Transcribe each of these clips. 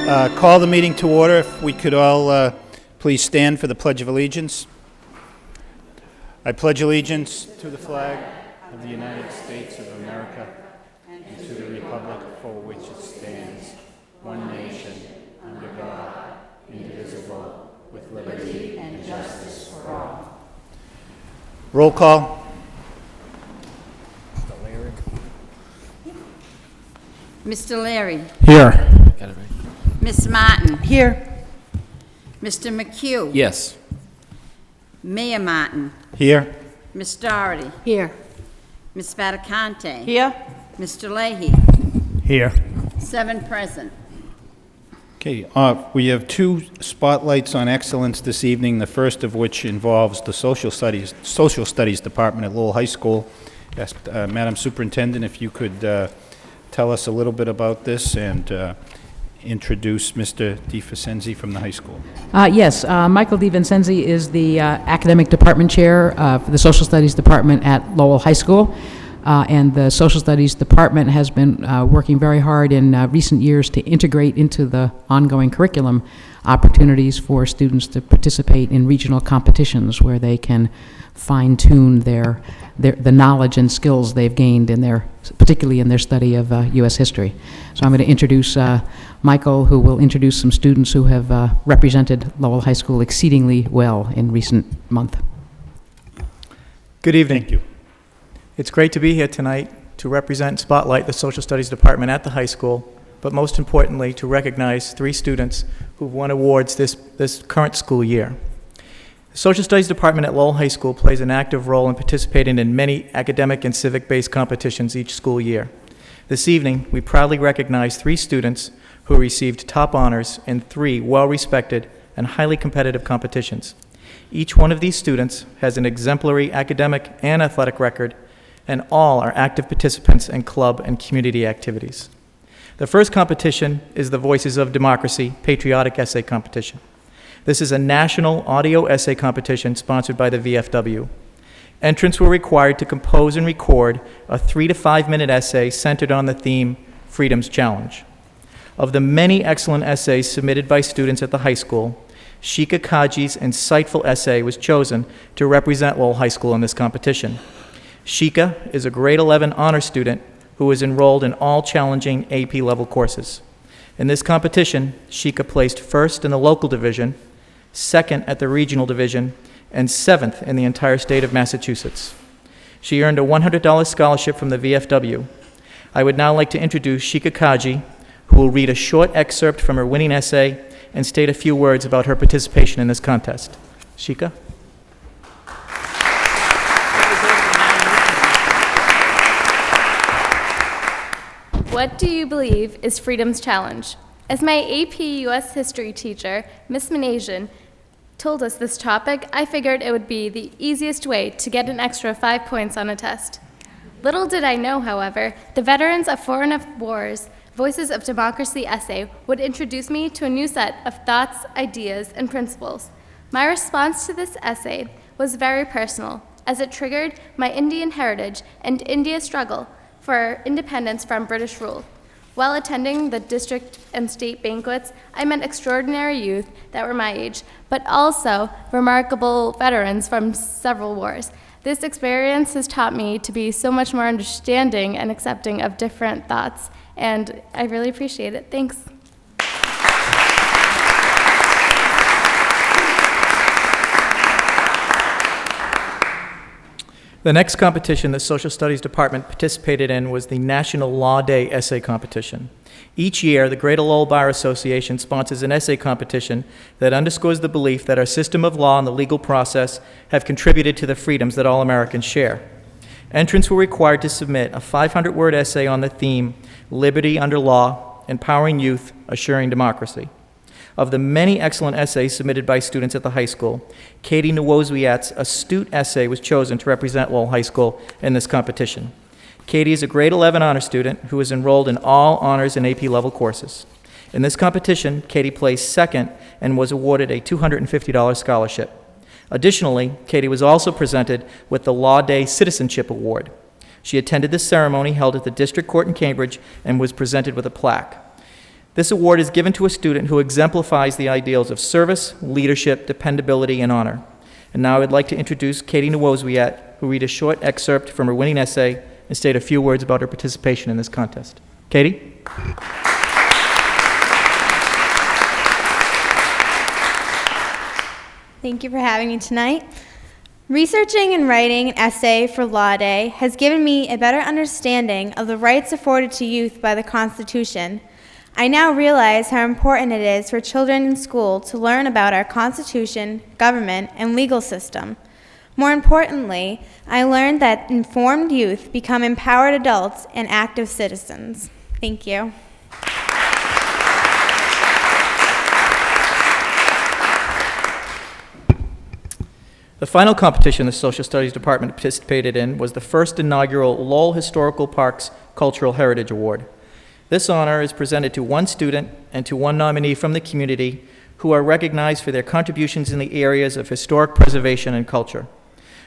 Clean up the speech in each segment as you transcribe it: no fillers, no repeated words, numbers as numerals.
Call the meeting to order. If we could all please stand for the Pledge of Allegiance. I pledge allegiance to the flag of the United States of America and to the republic for which it stands, one nation, under God, indivisible, with liberty and justice for all. Roll call. Mr. Larry. Here. Got it right. Miss Martin. Here. Mr. McHugh. Yes. Mayor Martin. Here. Miss Doherty. Here. Miss Fattacante. Here. Mr. Leahy. Here. 7 present. Okay, we have 2 spotlights on excellence this evening, the first of which involves the Social Studies Department at Lowell High School. Asked Madam Superintendent if you could tell us a little bit about this and introduce Mr. DiVincenzi from the high school. Yes, Michael DiVincenzi is the Academic Department Chair for the Social Studies Department at Lowell High School. And the Social Studies Department has been working very hard in recent years to integrate into the ongoing curriculum opportunities for students to participate in regional competitions where they can fine-tune the knowledge and skills they've gained particularly in their study of U.S. history. So I'm going to introduce Michael, who will introduce some students who have represented Lowell High School exceedingly well in recent month. Good evening. Thank you. It's great to be here tonight to represent and spotlight the Social Studies Department at the high school, but most importantly, to recognize 3 students who've won awards this current school year. The Social Studies Department at Lowell High School plays an active role in participating in many academic and civic-based competitions each school year. This evening, we proudly recognize 3 students who received top honors in 3 well-respected and highly competitive competitions. Each one of these students has an exemplary academic and athletic record, and all are active participants in club and community activities. The first competition is the Voices of Democracy Patriotic Essay Competition. This is a national audio essay competition sponsored by the VFW. Entrants were required to compose and record a 3 to 5 minute essay centered on the theme Freedom's Challenge. Of the many excellent essays submitted by students at the high school, Shika Kaji's insightful essay was chosen to represent Lowell High School in this competition. Shika is a grade 11 honor student who is enrolled in all challenging AP level courses. In this competition, Shika placed first in the local division, second at the regional division, and 7th in the entire state of Massachusetts. She earned a $100 scholarship from the VFW. I would now like to introduce Shika Kaji, who will read a short excerpt from her winning essay and state a few words about her participation in this contest. Shika? What do you believe is freedom's challenge? As my AP US history teacher, Miss Manasian, told us this topic, I figured it would be the easiest way to get an extra 5 points on a test. Little did I know, however, the Veterans of Foreign Wars Voices of Democracy essay would introduce me to a new set of thoughts, ideas, and principles. My response to this essay was very personal, as it triggered my Indian heritage and India's struggle for independence from British rule. While attending the district and state banquets, I met extraordinary youth that were my age, but also remarkable veterans from several wars. This experience has taught me to be so much more understanding and accepting of different thoughts, and I really appreciate it. Thanks. The next competition the Social Studies Department participated in was the National Law Day Essay Competition. Each year, the Greater Lowell Bar Association sponsors an essay competition that underscores the belief that our system of law and the legal process have contributed to the freedoms that all Americans share. Entrants were required to submit a 500-word essay on the theme, Liberty Under Law, Empowering Youth, Assuring Democracy. Of the many excellent essays submitted by students at the high school, Katie Nwoziat's astute essay was chosen to represent Lowell High School in this competition. Katie is a grade 11 honor student who is enrolled in all honors and AP level courses. In this competition, Katie placed second and was awarded a $250 scholarship. Additionally, Katie was also presented with the Law Day Citizenship Award. She attended the ceremony held at the District Court in Cambridge and was presented with a plaque. This award is given to a student who exemplifies the ideals of service, leadership, dependability, and honor. And now I'd like to introduce Katie Nowozwiat, who will read a short excerpt from her winning essay and state a few words about her participation in this contest. Katie? Thank you for having me tonight. Researching and writing an essay for Law Day has given me a better understanding of the rights afforded to youth by the Constitution. I now realize how important it is for children in school to learn about our Constitution, government, and legal system. More importantly, I learned that informed youth become empowered adults and active citizens. Thank you. The final competition the Social Studies Department participated in was the first inaugural Lowell Historical Parks Cultural Heritage Award. This honor is presented to one student and to one nominee from the community who are recognized for their contributions in the areas of historic preservation and culture.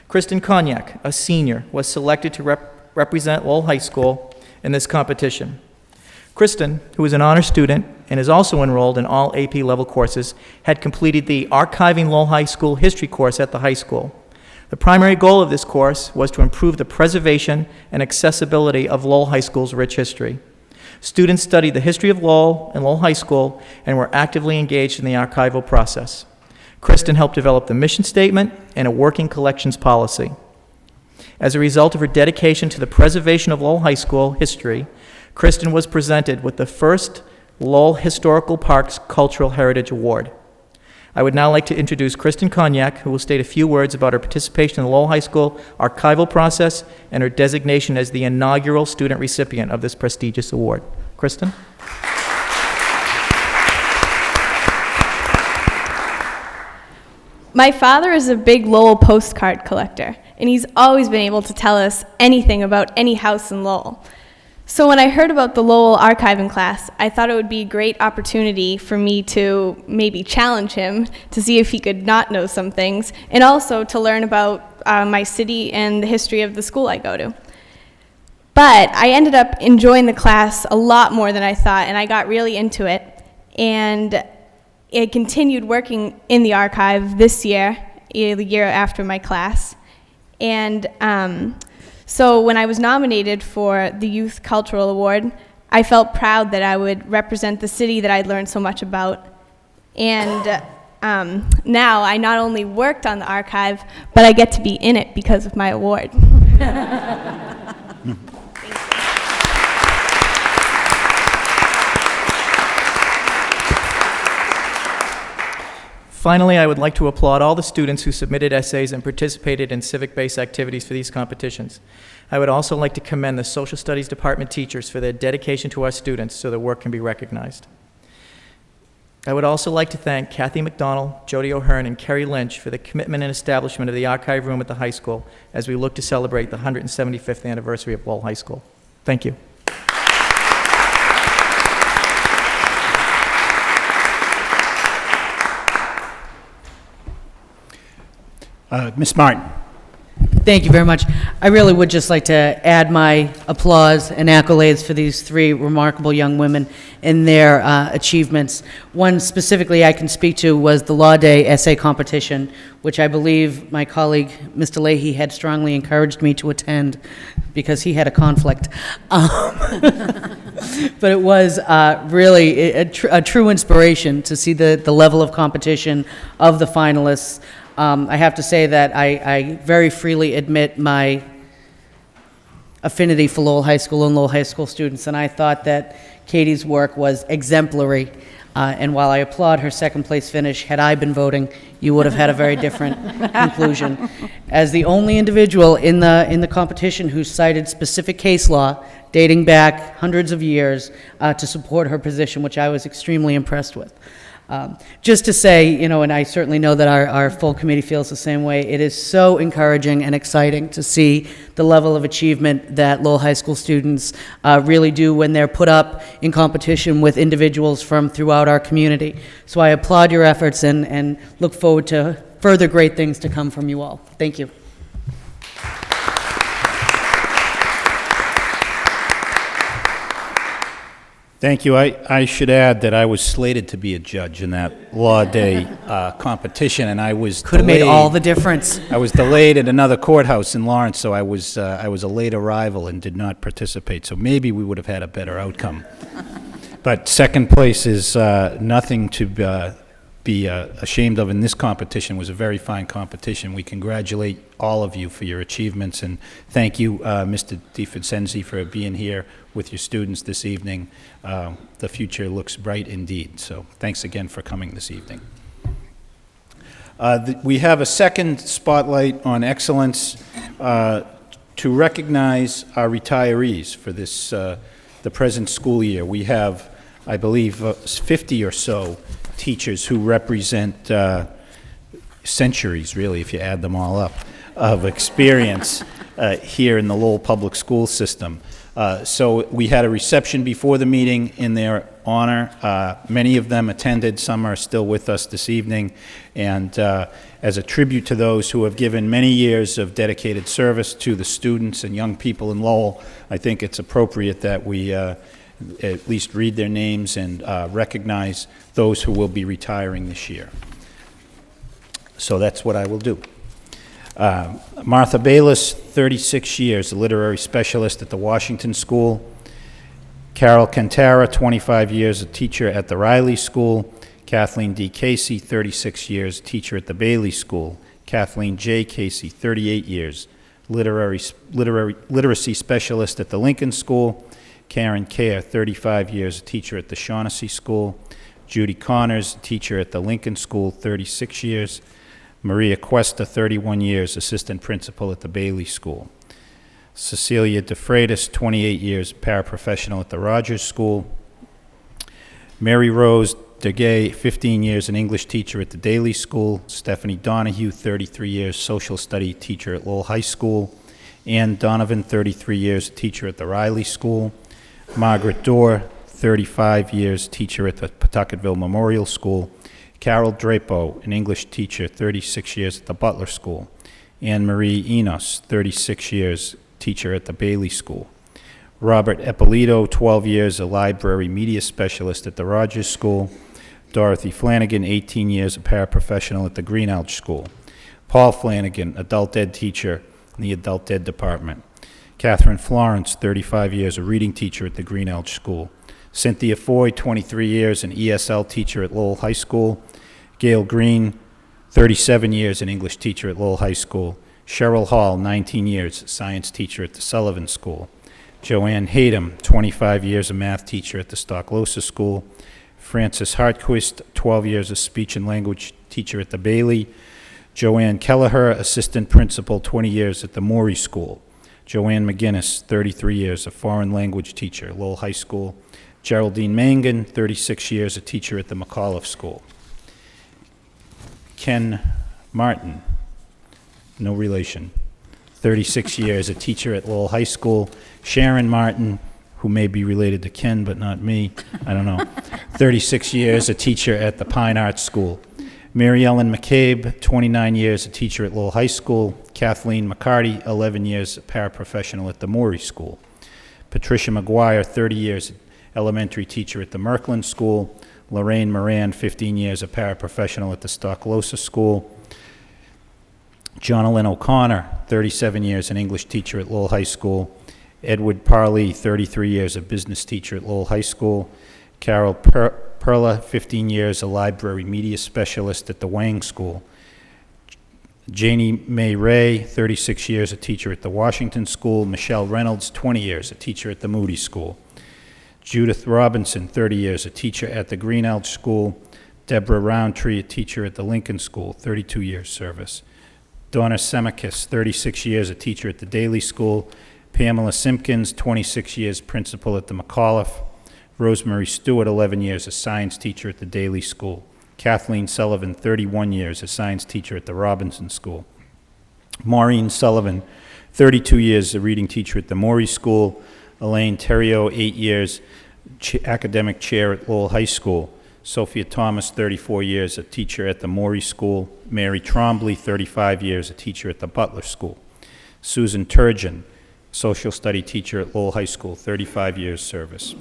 Kristen Cognac, a senior, was selected to represent Lowell High School in this competition. Kristen, who is an honor student and is also enrolled in all AP level courses, had completed the Archiving Lowell High School history course at the high school. The primary goal of this course was to improve the preservation and accessibility of Lowell High School's rich history. Students studied the history of Lowell and Lowell High School and were actively engaged in the archival process. Kristen helped develop the mission statement and a working collections policy. As a result of her dedication to the preservation of Lowell High School history, Kristen was presented with the first Lowell Historical Parks Cultural Heritage Award. I would now like to introduce Kristen Cognac, who will state a few words about her participation in the Lowell High School archival process and her designation as the inaugural student recipient of this prestigious award. Kristen? My father is a big Lowell postcard collector, and he's always been able to tell us anything about any house in Lowell. So when I heard about the Lowell archiving class, I thought it would be a great opportunity for me to maybe challenge him to see if he could not know some things, and also to learn about my city and the history of the school I go to. But I ended up enjoying the class a lot more than I thought, and I got really into it. And I continued working in the archive this year, the year after my class. And so when I was nominated for the Youth Cultural Award, I felt proud that I would represent the city that I'd learned so much about. And now I not only worked on the archive, but I get to be in it because of my award. Finally, I would like to applaud all the students who submitted essays and participated in civic-based activities for these competitions. I would also like to commend the Social Studies Department teachers for their dedication to our students so their work can be recognized. I would also like to thank Kathy McDonald, Jody O'Hearn, and Kerry Lynch for the commitment and establishment of the archive room at the high school as we look to celebrate the 175th anniversary of Lowell High School. Thank you. Ms. Martin. Thank you very much. I really would just like to add my applause and accolades for these three remarkable young women and their achievements. One specifically I can speak to was the Law Day essay competition, which I believe my colleague, Mr. Leahy, had strongly encouraged me to attend because he had a conflict. But it was really a true inspiration to see the level of competition of the finalists. I have to say that I very freely admit my affinity for Lowell High School and Lowell High School students, and I thought that Katie's work was exemplary. And while I applaud her second place finish, had I been voting, you would have had a very different conclusion. As the only individual in the competition who cited specific case law dating back hundreds of years to support her position, which I was extremely impressed with. Just to say, you know, and I certainly know that our full committee feels the same way, it is so encouraging and exciting to see the level of achievement that Lowell High School students really do when they're put up in competition with individuals from throughout our community. So I applaud your efforts and look forward to further great things to come from you all. Thank you. Thank you. I should add that I was slated to be a judge in that Law Day competition, and I was Could have made delayed. all the difference. I was delayed at another courthouse in Lawrence, so I was a late arrival and did not participate. So maybe we would have had a better outcome. But second place is nothing to be ashamed of in this competition. It was a very fine competition. We congratulate all of you for your achievements, and thank you, Mr. DiFincenzi, for being here with your students this evening. The future looks bright indeed, so thanks again for coming this evening. We have a second spotlight on excellence to recognize our retirees for this the present school year. We have, I believe, 50 or so teachers who represent centuries, really, if you add them all up, of experience here in the Lowell Public School System. So we had a reception before the meeting in their honor. Many of them attended. Some are still with us this evening. And as a tribute to those who have given many years of dedicated service to the students and young people in Lowell, I think it's appropriate that we at least read their names and recognize those who will be retiring this year. So that's what I will do. Martha Bayless, 36 years, a literary specialist at the Washington School. Carol Cantara, 25 years, a teacher at the Riley School. Kathleen D. Casey, 36 years, teacher at the Bailey School. Kathleen J. Casey, 38 years, literacy specialist at the Lincoln School. Karen Kerr, 35 years, a teacher at the Shaughnessy School. Judy Connors, teacher at the Lincoln School, 36 years. Maria Cuesta, 31 years, assistant principal at the Bailey School. Cecilia DeFreitas, 28 years, paraprofessional at the Rogers School. Mary Rose DeGay, 15 years, an English teacher at the Daly School. Stephanie Donahue, 33 years, social study teacher at Lowell High School. Ann Donovan, 33 years, a teacher at the Riley School. Margaret Dorr, 35 years, teacher at the Pawtucketville Memorial School. Carol Drapo, an English teacher, 36 years at the Butler School. Anne Marie Enos, 36 years, teacher at the Bailey School. Robert Eppolito, 12 years, a library media specialist at the Rogers School. Dorothy Flanagan, 18 years, a paraprofessional at the Greenouch School. Paul Flanagan, adult ed teacher in the adult ed department. Catherine Florence, 35 years, a reading teacher at the Greenouch School. Cynthia Foy, 23 years, an ESL teacher at Lowell High School. Gail Green, 37 years, an English teacher at Lowell High School. Cheryl Hall, 19 years, science teacher at the Sullivan School. Joanne Hayden, 25 years, a math teacher at the Stocklosa School. Frances Hartquist, 12 years, a speech and language teacher at the Bailey. Joanne Kelleher, assistant principal, 20 years at the Morey School. Joanne McGinnis, 33 years, a foreign language teacher at Lowell High School. Geraldine Mangan, 36 years, a teacher at the McAuliffe School. Ken Martin, no relation, 36 years, a teacher at Lowell High School. Sharon Martin, who may be related to Ken but not me, I don't know, 36 years, a teacher at the Pine Arts School. Mary Ellen McCabe, 29 years, a teacher at Lowell High School. Kathleen McCarty, 11 years, a paraprofessional at the Morey School. Patricia McGuire, 30 years, elementary teacher at the Merkland School. Lorraine Moran, 15 years, a paraprofessional at the Stocklosa School. Jonalyn O'Connor, 37 years, an English teacher at Lowell High School. Edward Parley, 33 years, a business teacher at Lowell High School. Carol Perla, 15 years, a library media specialist at the Wang School. Janie Mae Ray, 36 years, a teacher at the Washington School. Michelle Reynolds, 20 years, a teacher at the Moody School. Judith Robinson, 30 years, a teacher at the Greenouch School. Deborah Roundtree, a teacher at the Lincoln School, 32 years service. Donna Semikis, 36 years, a teacher at the Daly School. Pamela Simpkins, 26 years, principal at the McAuliffe. Rosemary Stewart, 11 years, a science teacher at the Daly School. Kathleen Sullivan, 31 years, a science teacher at the Robinson School. Maureen Sullivan, 32 years, a reading teacher at the Morey School. Elaine Terrio, 8 years, academic chair at Lowell High School. Sophia Thomas, 34 years, a teacher at the Morey School. Mary Trombley, 35 years, a teacher at the Butler School. Susan Turgeon, social study teacher at Lowell High School, 35 years service.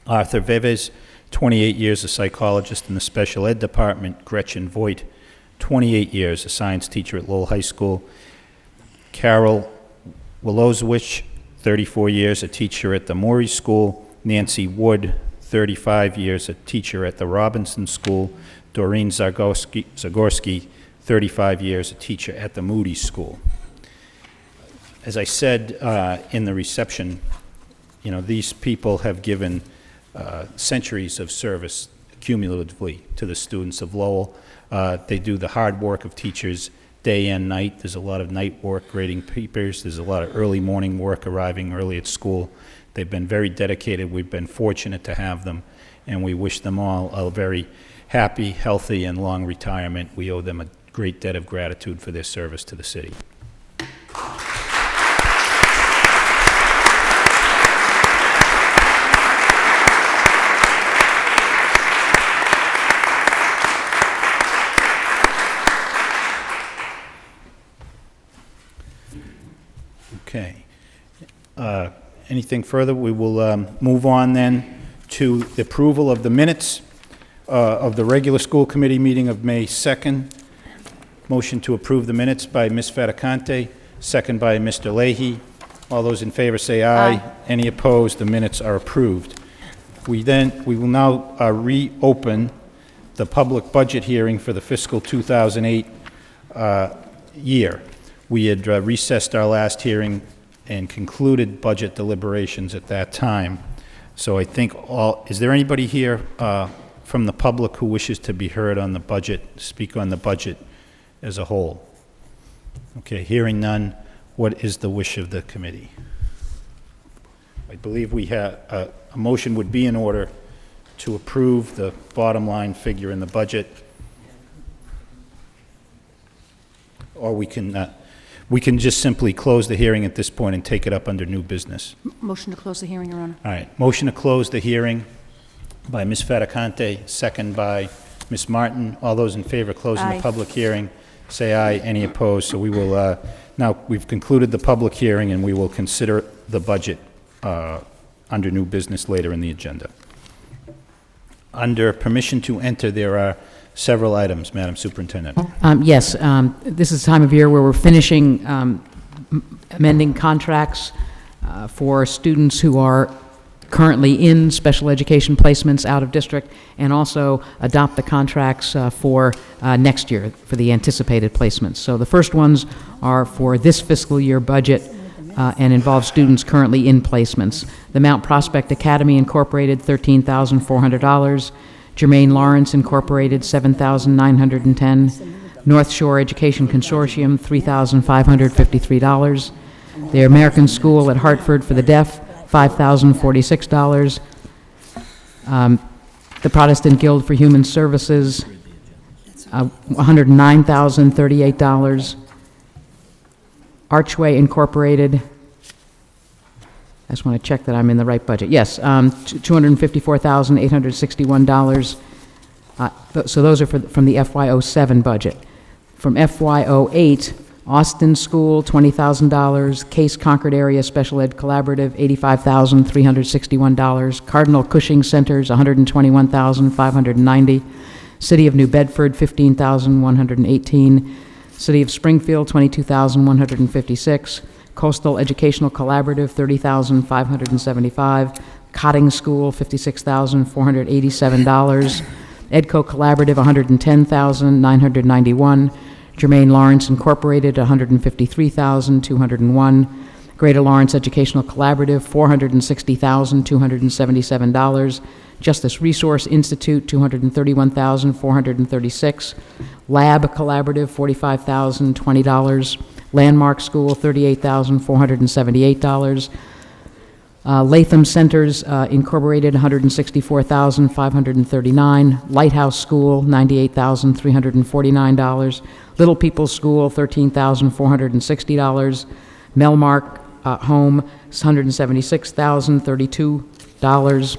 Arthur Vives, 28 years a psychologist in the special ed department. Gretchen Voigt, 28 years a science teacher at Lowell High School. Carol Willowswich, 34 years a teacher at the Morey School. Nancy Wood, 35 years a teacher at the Robinson School. Doreen Zagorski, 35 years a teacher at the Moody School. As I said in the reception, you know, these people have given centuries of service cumulatively to the students of Lowell. They do the hard work of teachers day and night. There's a lot of night work grading papers. There's a lot of early morning work arriving early at school. They've been very dedicated. We've been fortunate to have them, and we wish them all a very happy, healthy, and long retirement. We owe them a great debt of gratitude for their service to the city. Okay. Anything further? We will move on then to the approval of the minutes of the regular school committee meeting of May 2nd. Motion to approve the minutes by Ms. Faticante, second by Mr. Leahy. All those in favor say aye. Aye. Any opposed? The minutes are approved. We will now reopen the public budget hearing for the fiscal 2008 year. We had recessed our last hearing and concluded budget deliberations at that time. So I think is there anybody here from the public who wishes to be heard on the budget, speak on the budget as a whole? Okay, hearing none, what is the wish of the committee? I believe we have a motion would be in order to approve the bottom line figure in the budget, or we can just simply close the hearing at this point and take it up under new business. Motion to close the hearing, Your Honor. All right, motion to close the hearing by Ms. Faticante, second by Ms. Martin. All those in favor of closing Aye. the public hearing, say aye. Any opposed? So we will, now we've concluded the public hearing and we will consider the budget under new business later in the agenda. Under permission to enter, there are several items, Madam Superintendent. Yes, this is the time of year where we're finishing amending contracts for students who are currently in special education placements out of district, and also adopt the contracts for next year for the anticipated placements. So the first ones are for this fiscal year budget and involve students currently in placements. The Mount Prospect Academy Incorporated, $13,400. Jermaine Lawrence Incorporated, $7,910. North Shore Education Consortium, $3,553. The American School at Hartford for the Deaf, $5,046. The Protestant Guild for Human Services, $109,038. Archway Incorporated, I just want to check that I'm in the right budget. Yes, $254,861. So those are from the FY07 budget. From FY08, Austin School, $20,000. Case Concord Area Special Ed Collaborative, $85,361. Cardinal Cushing Centers, $121,590. City of New Bedford, $15,118. City of Springfield, $22,156. Coastal Educational Collaborative, $30,575. Cotting School, $56,487. EDCO Collaborative, $110,991. Jermaine Lawrence Incorporated, $153,201. Greater Lawrence Educational Collaborative, $460,277. Justice Resource Institute, $231,436. Lab Collaborative, $45,020. Landmark School, $38,478. Latham Centers Incorporated, $164,539. Lighthouse School, $98,349. Little People's School, $13,460. Melmark Home, $176,032.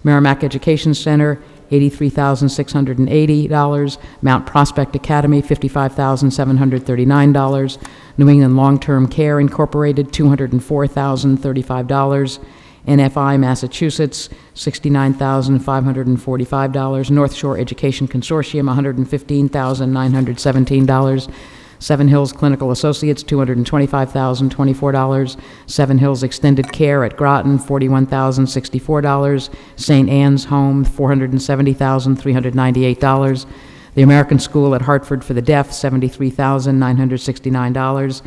Merrimack Education Center, $83,680. Mount Prospect Academy, $55,739. New England Long-Term Care Incorporated, $204,035. NFI Massachusetts, $69,545. North Shore Education Consortium, $115,917. Seven Hills Clinical Associates, $225,024. Seven Hills Extended Care at Groton, $41,064. St. Anne's Home, $470,398. The American School at Hartford for the Deaf, $73,969.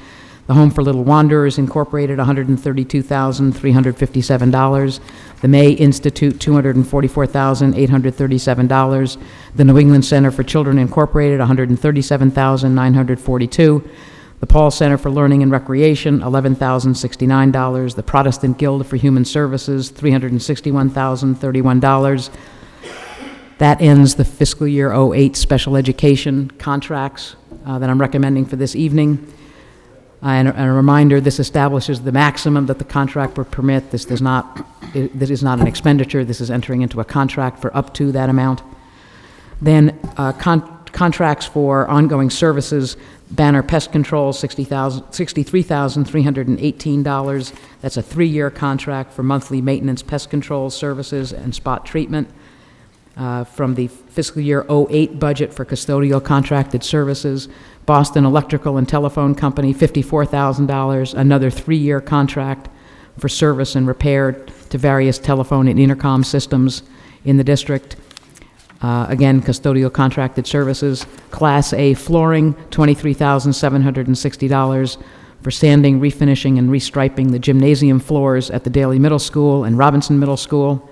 The Home for Little Wanderers Incorporated, $132,357. The May Institute, $244,837. The New England Center for Children Incorporated, $137,942. The Paul Center for Learning and Recreation, $11,069. The Protestant Guild for Human Services, $361,031. That ends the fiscal year '08 special education contracts that I'm recommending for this evening. And a reminder, this establishes the maximum that the contract would permit. This is not an expenditure. This is entering into a contract for up to that amount. Then contracts for ongoing services, Banner Pest Control, $63,318. That's a 3-year contract for monthly maintenance pest control services and spot treatment. From the fiscal year '08 budget for custodial contracted services, Boston Electrical and Telephone Company, $54,000, another 3-year contract for service and repair to various telephone and intercom systems in the district. Again, custodial contracted services. Class A flooring, $23,760 for sanding, refinishing, and restriping the gymnasium floors at the Daly Middle School and Robinson Middle School.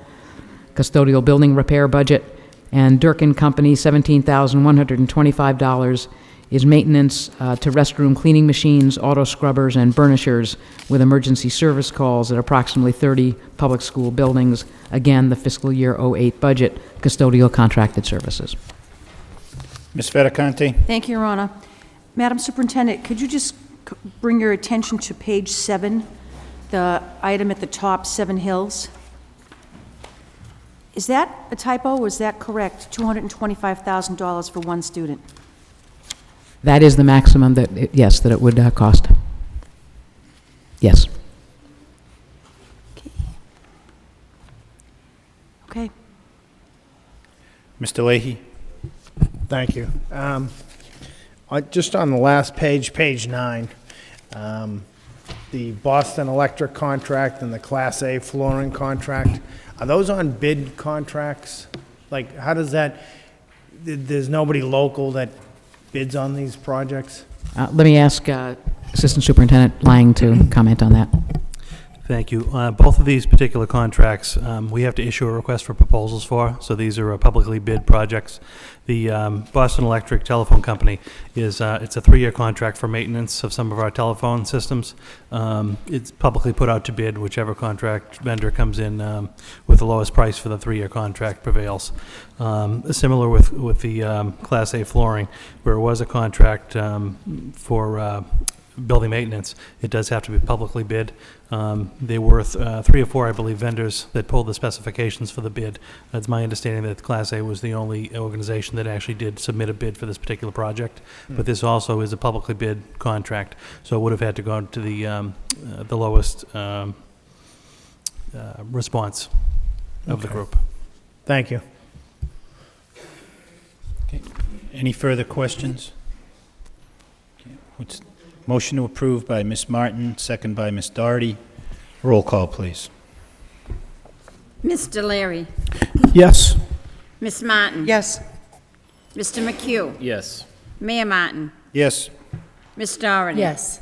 Custodial building repair budget. And Durkin Company, $17,125 is maintenance to restroom cleaning machines, auto scrubbers, and burnishers with emergency service calls at approximately 30 public school buildings. Again, the fiscal year '08 budget, custodial contracted services. Ms. Fedicante? Thank you, Your Honor. Madam Superintendent, could you just bring your attention to page 7, the item at the top, Seven Hills? Is that a typo, or is that correct? $225,000 for one student? That is the maximum that, that it would cost. Yes. Okay. Mr. Leahy? Thank you. Just on the last page, page 9, the Boston Electric contract and the Class A flooring contract, are those on bid contracts? Like, how does that, there's nobody local that bids on these projects? Let me ask Assistant Superintendent Lang to comment on that. Thank you. Both of these particular contracts, we have to issue a request for proposals for, so these are publicly bid projects. The Boston Electric Telephone Company is, it's a 3-year contract for maintenance of some of our telephone systems. It's publicly put out to bid. Whichever contract vendor comes in with the lowest price for the 3-year contract prevails. Similar with the Class A flooring, where it was a contract for building maintenance, it does have to be publicly bid. There were 3 or 4, I believe, vendors that pulled the specifications for the bid. It's my understanding that Class A was the only organization that actually did submit a bid for this particular project. But this also is a publicly bid contract, so it would have had to go to the lowest response of the group. Thank you. Okay. Any further questions? Okay. Motion to approve by Ms. Martin, second by Ms. Doherty. Roll call, please. Mr. Leary? Yes. Ms. Martin? Yes. Mr. McHugh? Yes. Mayor Martin? Yes. Ms. Doherty? Yes.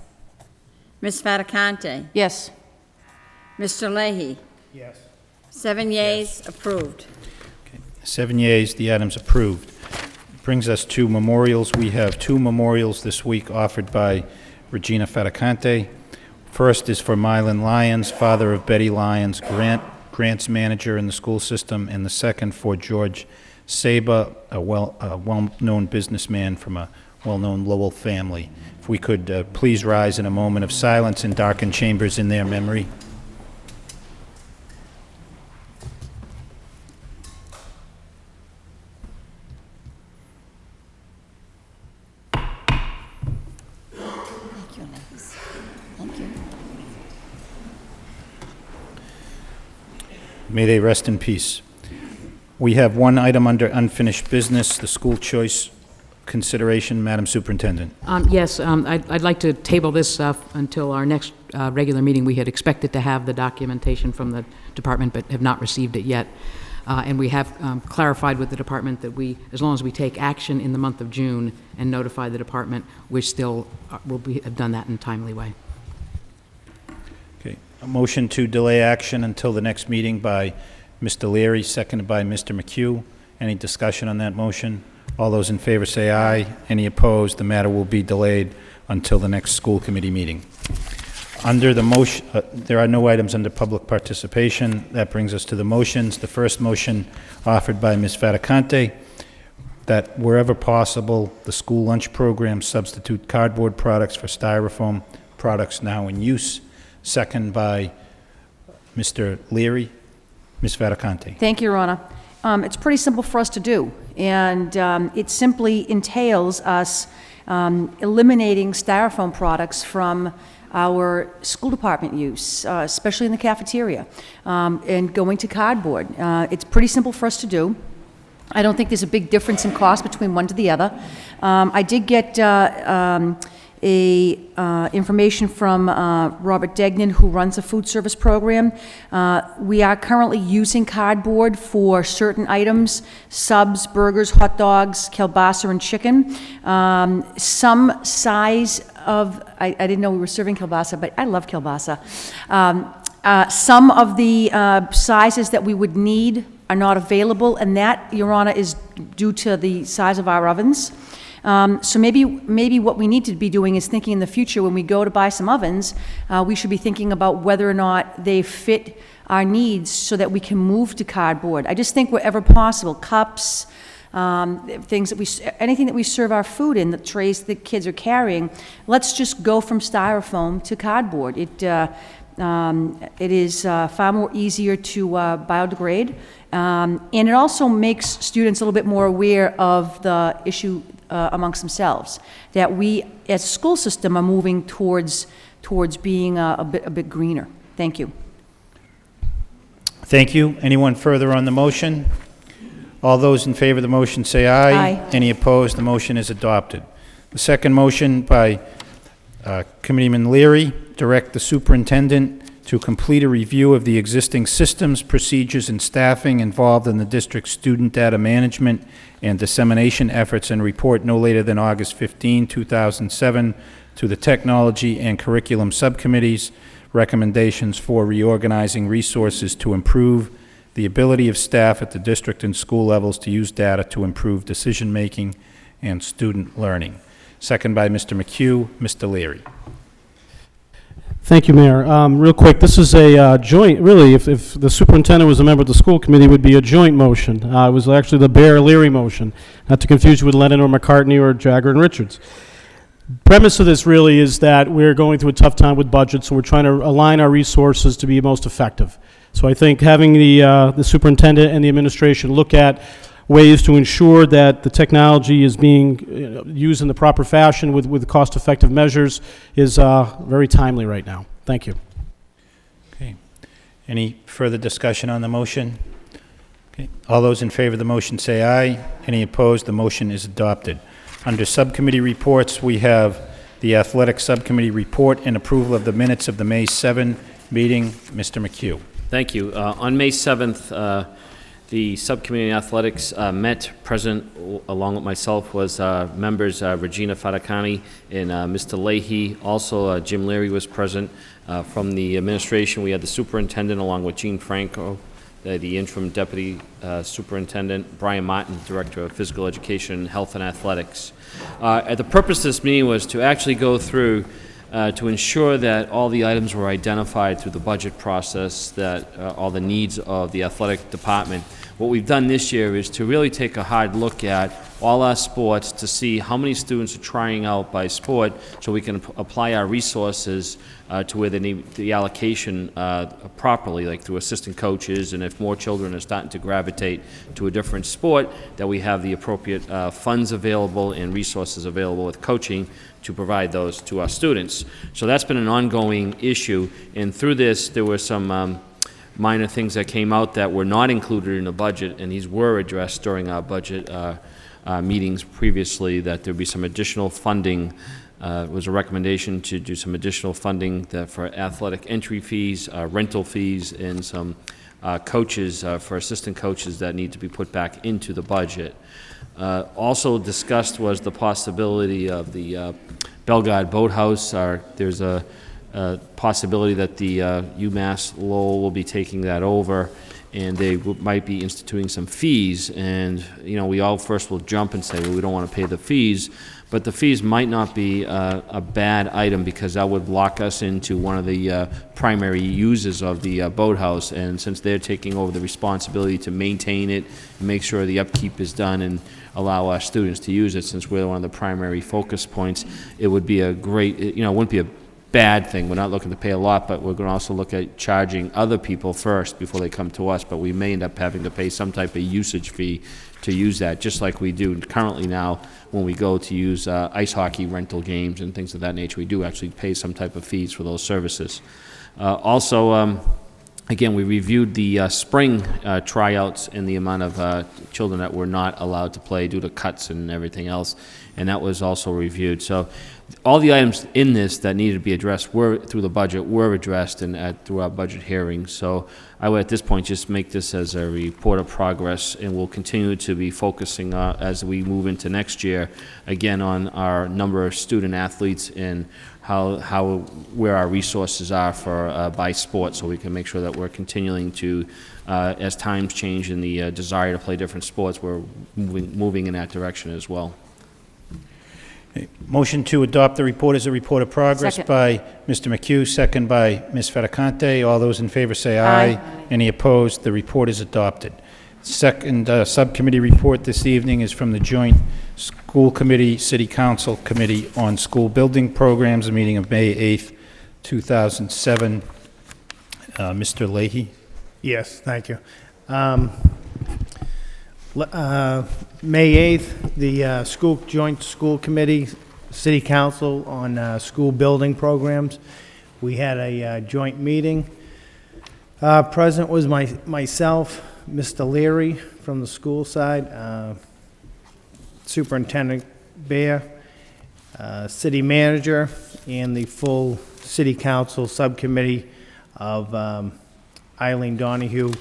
Ms. Fedicante? Yes. Mr. Leahy? Yes. 7 yeas, approved. 7 yeas, the item's approved. Brings us to memorials. We have 2 memorials this week offered by Regina Fedicante. First is for Mylan Lyons, father of Betty Lyons, grants manager in the school system, and the second for George Saba, a well-known businessman from a well-known Lowell family. If we could please rise in a moment of silence and darken chambers in their memory. May they rest in peace. We have one item under unfinished business, the school choice consideration. Madam Superintendent. Yes, I'd like to table this until our next regular meeting. We had expected to have the documentation from the department, but have not received it yet. And we have clarified with the department that as long as we take action in the month of June and notify the department, we still have done that in a timely way. Okay. A motion to delay action until the next meeting by Mr. Leary, seconded by Mr. McHugh. Any discussion on that motion? All those in favor say aye. Any opposed? The matter will be delayed until the next school committee meeting. Under the motion, there are no items under public participation. That brings us to the motions. The first motion offered by Ms. Faticante, that wherever possible, the school lunch program substitute cardboard products for styrofoam products now in use. Second by Mr. Leary. Ms. Faticante. Thank you, Your Honor. It's pretty simple for us to do, and it simply entails us eliminating styrofoam products from our school department use, especially in the cafeteria, and going to cardboard. It's pretty simple for us to do. I don't think there's a big difference in cost between one to the other. I did get information from Robert Degnan, who runs a food service program. We are currently using cardboard for certain items: subs, burgers, hot dogs, kielbasa, and chicken. Some size of, I didn't know we were serving kielbasa, but I love kielbasa. Some of the sizes that we would need are not available, and that, Your Honor, is due to the size of our ovens. So maybe what we need to be doing is thinking in the future, when we go to buy some ovens, we should be thinking about whether or not they fit our needs so that we can move to cardboard. I just think wherever possible, cups, things that anything that we serve our food in, the trays the kids are carrying, let's just go from styrofoam to cardboard. It is far more easier to biodegrade, and it also makes students a little bit more aware of the issue amongst themselves, that we as a school system are moving towards being a bit greener. Thank you. Thank you. Anyone further on the motion? All those in favor of the motion say aye. Aye. Any opposed? The motion is adopted. The second motion by Committeeman Leary, direct the superintendent to complete a review of the existing systems, procedures, and staffing involved in the district's student data management and dissemination efforts, and report no later than August 15, 2007, to the Technology and Curriculum Subcommittees, recommendations for reorganizing resources to improve the ability of staff at the district and school levels to use data to improve decision-making and student learning. Second by Mr. McHugh. Mr. Leary. Thank you, Mayor. Real quick, this is a joint, really, if the superintendent was a member of the school committee, it would be a joint motion. It was actually the Bear-Leary motion, not to confuse you with Lennon or McCartney or Jagger and Richards. Premise of this really is that we're going through a tough time with budgets, so we're trying to align our resources to be most effective. So I think having the superintendent and the administration look at ways to ensure that the technology is being used in the proper fashion with cost-effective measures is very timely right now. Thank you. Okay. Any further discussion on the motion? Okay. All those in favor of the motion say aye. Any opposed? The motion is adopted. Under subcommittee reports, we have the athletic subcommittee report and approval of the minutes of the May 7 meeting. Mr. McHugh. Thank you. On May 7th, the subcommittee on athletics met. Present along with myself was members Regina Faticani and Mr. Leahy. Also, Jim Leary was present. From the administration, we had the superintendent along with Gene Franco, the interim deputy superintendent, Brian Martin, director of physical education, health and athletics. The purpose of this meeting was to actually go through to ensure that all the items were identified through the budget process, that all the needs of the athletic department. What we've done this year is to really take a hard look at all our sports to see how many students are trying out by sport, so we can apply our resources to where they need the allocation properly, like through assistant coaches, and if more children are starting to gravitate to a different sport, that we have the appropriate funds available and resources available with coaching to provide those to our students. So that's been an ongoing issue, and through this there were some minor things that came out that were not included in the budget, and these were addressed during our budget meetings previously, that there'd be some additional funding. It was a recommendation to do some additional funding for athletic entry fees, rental fees, and some coaches, for assistant coaches that need to be put back into the budget. Also discussed was the possibility of the Bellegarde Boathouse. There's a possibility that the UMass Lowell will be taking that over, and they might be instituting some fees. And, you know, we all first will jump and say, well, we don't want to pay the fees. But the fees might not be a bad item, because that would lock us into one of the primary users of the boathouse. And since they're taking over the responsibility to maintain it, and make sure the upkeep is done, and allow our students to use it, since we're one of the primary focus points, it would be a great, you know, it wouldn't be a bad thing. We're not looking to pay a lot, but we're going to also look at charging other people first before they come to us. But we may end up having to pay some type of usage fee to use that, just like we do currently now when we go to use ice hockey rental games and things of that nature. We do actually pay some type of fees for those services. Again, we reviewed the spring tryouts and the amount of children that were not allowed to play due to cuts and everything else, and that was also reviewed. So all the items in this that needed to be addressed were, through the budget, were addressed through our budget hearings. So I would, at this point, just make this as a report of progress, and we'll continue to be focusing as we move into next year, again, on our number of student athletes and where our resources are for by sport, so we can make sure that we're continuing to, as times change and the desire to play different sports, we're moving in that direction as well. Motion to adopt the report as a report of progress Second. by Mr. McHugh, second by Ms. Fattacante. All those in favor say aye. Any opposed? The report is adopted. Second subcommittee report this evening is from the Joint School Committee, City Council Committee on School Building Programs, a meeting of May 8th, 2007. Mr. Leahy. Yes, thank you. May 8th, the Joint School Committee, City Council on School Building Programs, we had a joint meeting. Present was myself, Mr. Leary from the school side, Superintendent Bear, City Manager, and the full City Council Subcommittee of Eileen Donahue,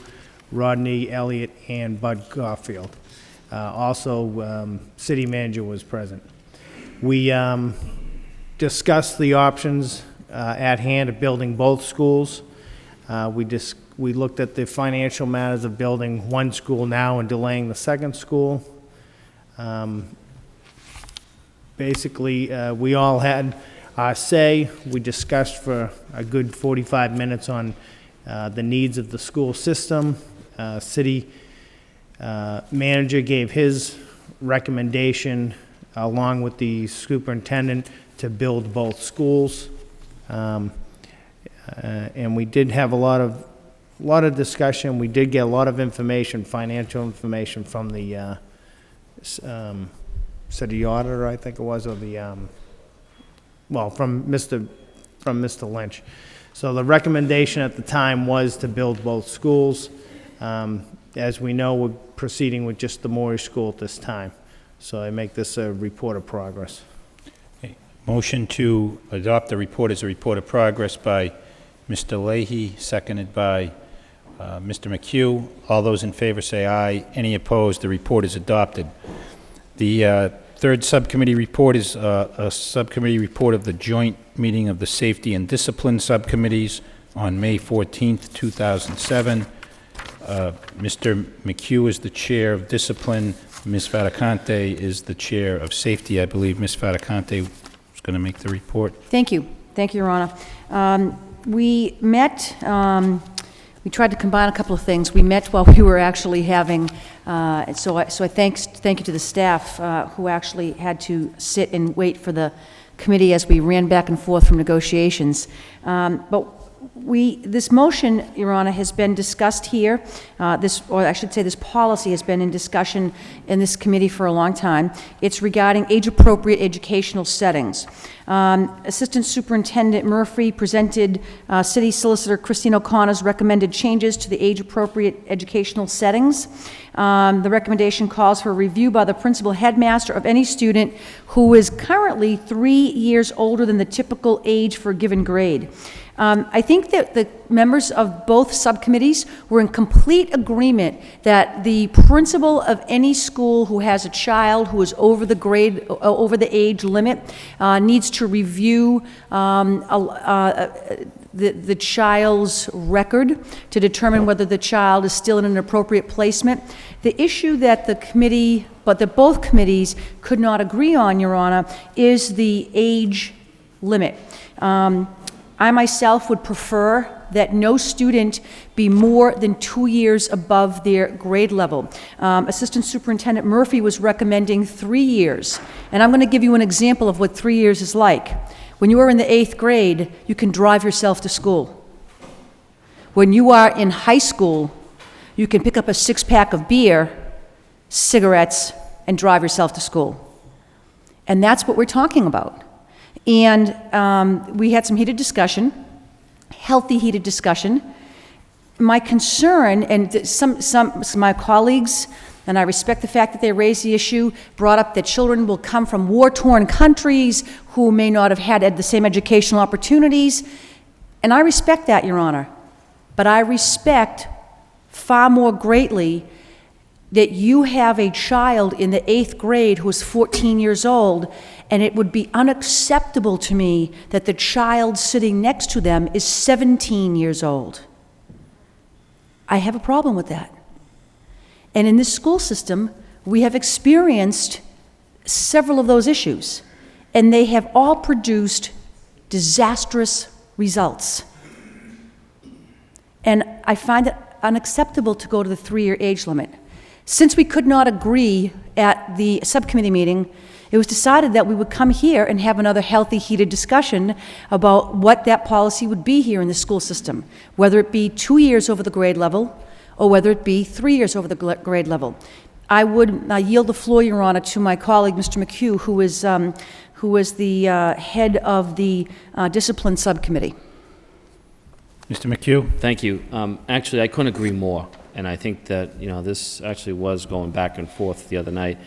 Rodney Elliott, and Bud Garfield. Also, City Manager was present. We discussed the options at hand of building both schools. We looked at the financial matters of building one school now and delaying the second school. Basically, we all had our say. We discussed for a good 45 minutes on the needs of the school system. City Manager gave his recommendation along with the superintendent to build both schools. And we did have a lot of discussion. We did get a lot of information, financial information from the city auditor, I think it was, or the from Mr. Lynch. So the recommendation at the time was to build both schools. As we know, we're proceeding with just the Morris School at this time. So I make this a report of progress. Okay. Motion to adopt the report as a report of progress by Mr. Leahy, seconded by Mr. McHugh. All those in favor say aye. Any opposed? The report is adopted. The third subcommittee report is a subcommittee report of the joint meeting of the Safety and Discipline Subcommittees on May 14th, 2007. Mr. McHugh is the chair of discipline. Ms. Fattacante is the chair of safety. I believe Ms. Fattacante is going to make the report. Thank you. Thank you, Your Honor. We met, we tried to combine a couple of things. We met while we were actually having, so I thank you to the staff who actually had to sit and wait for the committee as we ran back and forth from negotiations. But This motion, Your Honor, has been discussed here, or I should say this policy has been in discussion in this committee for a long time. It's regarding age-appropriate educational settings. Assistant Superintendent Murphy presented City Solicitor Christine O'Connor's recommended changes to the age-appropriate educational settings. The recommendation calls for a review by the principal headmaster of any student who is currently 3 years older than the typical age for a given grade. I think that the members of both subcommittees were in complete agreement that the principal of any school who has a child who is over the age limit needs to review the child's record to determine whether the child is still in an appropriate placement. The issue that that both committees could not agree on, Your Honor, is the age limit. I myself would prefer that no student be more than 2 years above their grade level. Assistant Superintendent Murphy was recommending 3 years, and I'm going to give you an example of what 3 years is like. When you are in the 8th grade, you can drive yourself to school. When you are in high school, you can pick up a 6-pack of beer, cigarettes, and drive yourself to school. And that's what we're talking about. And we had some heated discussion, healthy heated discussion. My concern, and some of my colleagues, and I respect the fact that they raised the issue, brought up that children will come from war-torn countries who may not have had the same educational opportunities. And I respect that, Your Honor. But I respect far more greatly that you have a child in the 8th grade who is 14 years old, and it would be unacceptable to me that the child sitting next to them is 17 years old. I have a problem with that. And in this school system, we have experienced several of those issues, and they have all produced disastrous results. And I find it unacceptable to go to the 3-year age limit. Since we could not agree at the subcommittee meeting, it was decided that we would come here and have another healthy, heated discussion about what that policy would be here in the school system, whether it be 2 years over the grade level or whether it be 3 years over the grade level. I would yield the floor, Your Honor, to my colleague, Mr. McHugh, who is the head of the discipline subcommittee. Mr. McHugh? Thank you. Actually, I couldn't agree more, and I think that, this actually was going back and forth the other night.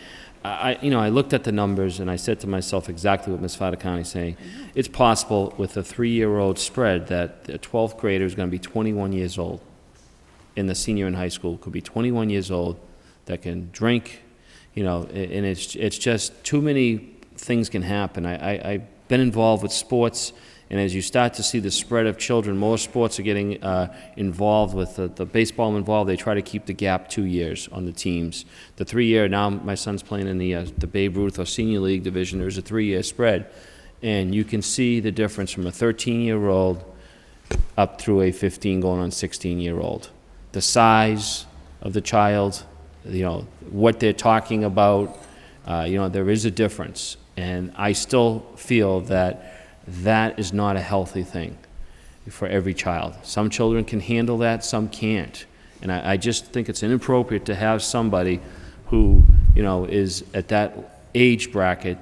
I looked at the numbers and I said to myself exactly what Ms. Faticani is saying. It's possible with a 3-year-old spread that a 12th grader is going to be 21 years old, and the senior in high school could be 21 years old that can drink, and it's just too many things can happen. I've been involved with sports. And as you start to see the spread of children, more sports are getting involved with the baseball involved. They try to keep the gap 2 years on the teams. The 3-year, now my son's playing in the Babe Ruth or Senior League division. There's a 3-year spread. And you can see the difference from a 13-year-old up through a 15 going on 16-year-old. The size of the child, what they're talking about, there is a difference. And I still feel that is not a healthy thing for every child. Some children can handle that, some can't. And I just think it's inappropriate to have somebody who, is at that age bracket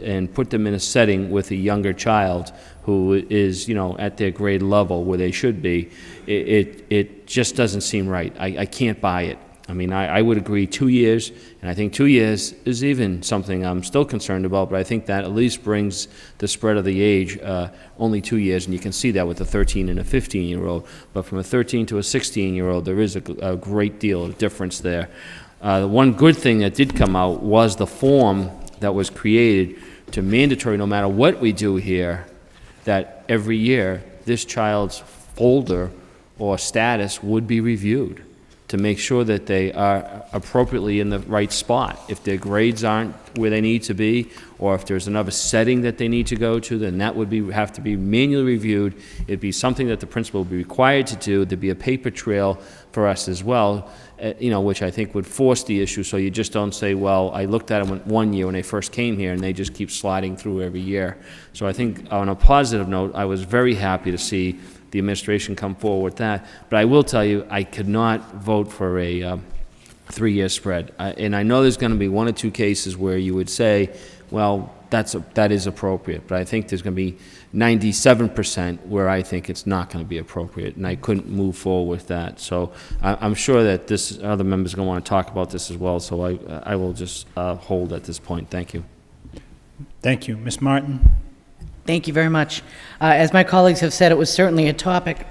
and put them in a setting with a younger child who is, at their grade level where they should be. It just doesn't seem right. I can't buy it. I mean, I would agree 2 years, and I think 2 years is even something I'm still concerned about, but I think that at least brings the spread of the age only 2 years, and you can see that with a 13 and a 15-year-old. But from a 13 to a 16-year-old, there is a great deal of difference there. The one good thing that did come out was the form that was created to mandatory, no matter what we do here, that every year this child's folder or status would be reviewed to make sure that they are appropriately in the right spot. If their grades aren't where they need to be, or if there's another setting that they need to go to, then that would have to be manually reviewed. It'd be something that the principal would be required to do. There'd be a paper trail for us as well, which I think would force the issue, so you just don't say, well, I looked at them one year when they first came here, and they just keep sliding through every year. So I think on a positive note, I was very happy to see the administration come forward with that. But I will tell you, I could not vote for a 3-year spread. And I know there's going to be 1 or 2 cases where you would say, well, that is appropriate. But I think there's going to be 97% where I think it's not going to be appropriate, and I couldn't move forward with that. So I'm sure that other members are going to want to talk about this as well, so I will just hold at this point. Thank you. Thank you. Ms. Martin? Thank you very much. As my colleagues have said, it was certainly a topic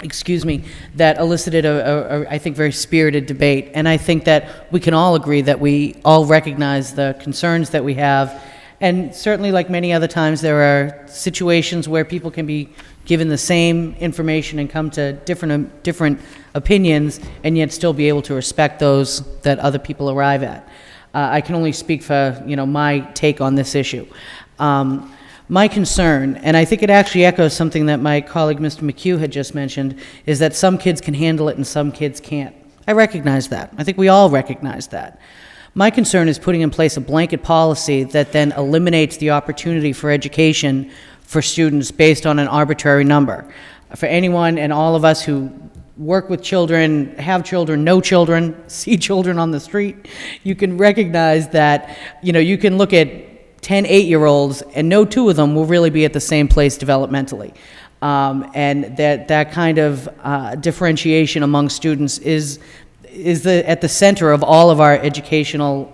excuse me, that elicited I think, very spirited debate. And I think that we can all agree that we all recognize the concerns that we have. And certainly, like many other times, there are situations where people can be given the same information and come to different opinions, and yet still be able to respect those that other people arrive at. I can only speak for, my take on this issue. My concern, and I think it actually echoes something that my colleague Mr. McHugh had just mentioned, is that some kids can handle it and some kids can't. I recognize that. I think we all recognize that. My concern is putting in place a blanket policy that then eliminates the opportunity for education for students based on an arbitrary number. For anyone and all of us who work with children, have children, know children, see children on the street, you can recognize that, you can look at 10 8-year-olds, and no 2 of them will really be at the same place developmentally. And that kind of differentiation among students is at the center of all of our educational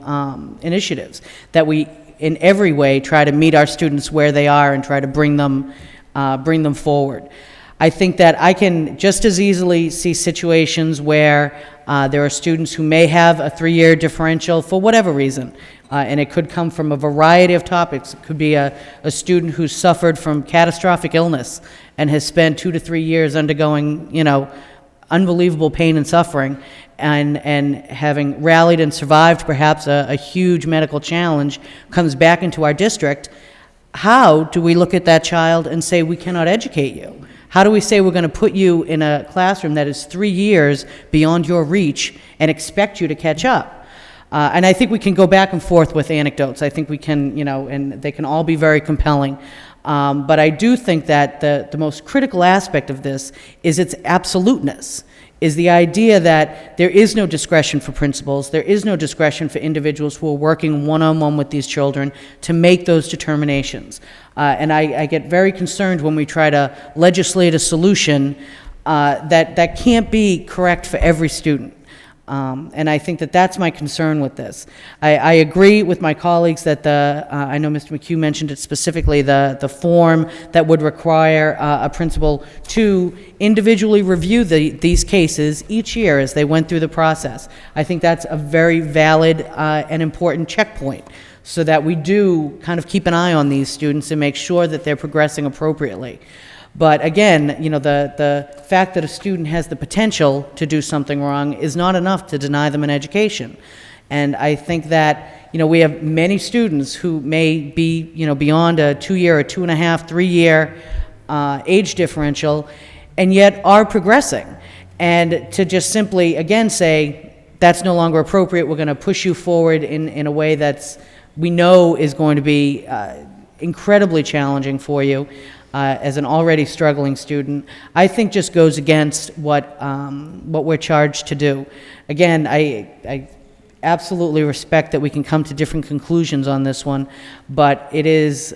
initiatives, that we, in every way, try to meet our students where they are and try to bring them forward. I think that I can just as easily see situations where there are students who may have a 3-year differential for whatever reason. And it could come from a variety of topics. It could be a student who's suffered from catastrophic illness and has spent 2 to 3 years undergoing, unbelievable pain and suffering, and having rallied and survived perhaps a huge medical challenge, comes back into our district. How do we look at that child and say, we cannot educate you? How do we say we're going to put you in a classroom that is 3 years beyond your reach and expect you to catch up? And I think we can go back and forth with anecdotes. I think we can, and they can all be very compelling. But I do think that the most critical aspect of this is its absoluteness, is the idea that there is no discretion for principals, there is no discretion for individuals who are working one-on-one with these children to make those determinations. And I get very concerned when we try to legislate a solution that can't be correct for every student. And I think that that's my concern with this. I agree with my colleagues that I know Mr. McHugh mentioned it specifically, the form that would require a principal to individually review these cases each year as they went through the process. I think that's a very valid and important checkpoint, so that we do kind of keep an eye on these students and make sure that they're progressing appropriately. But again, the fact that a student has the potential to do something wrong is not enough to deny them an education. And I think that, we have many students who may be, beyond a 2-year or 2.5, 3-year age differential, and yet are progressing. And to just simply, again, say, that's no longer appropriate, we're going to push you forward in a way that's, we know is going to be incredibly challenging for you, as an already struggling student, I think just goes against what we're charged to do. Again, I absolutely respect that we can come to different conclusions on this one, but it is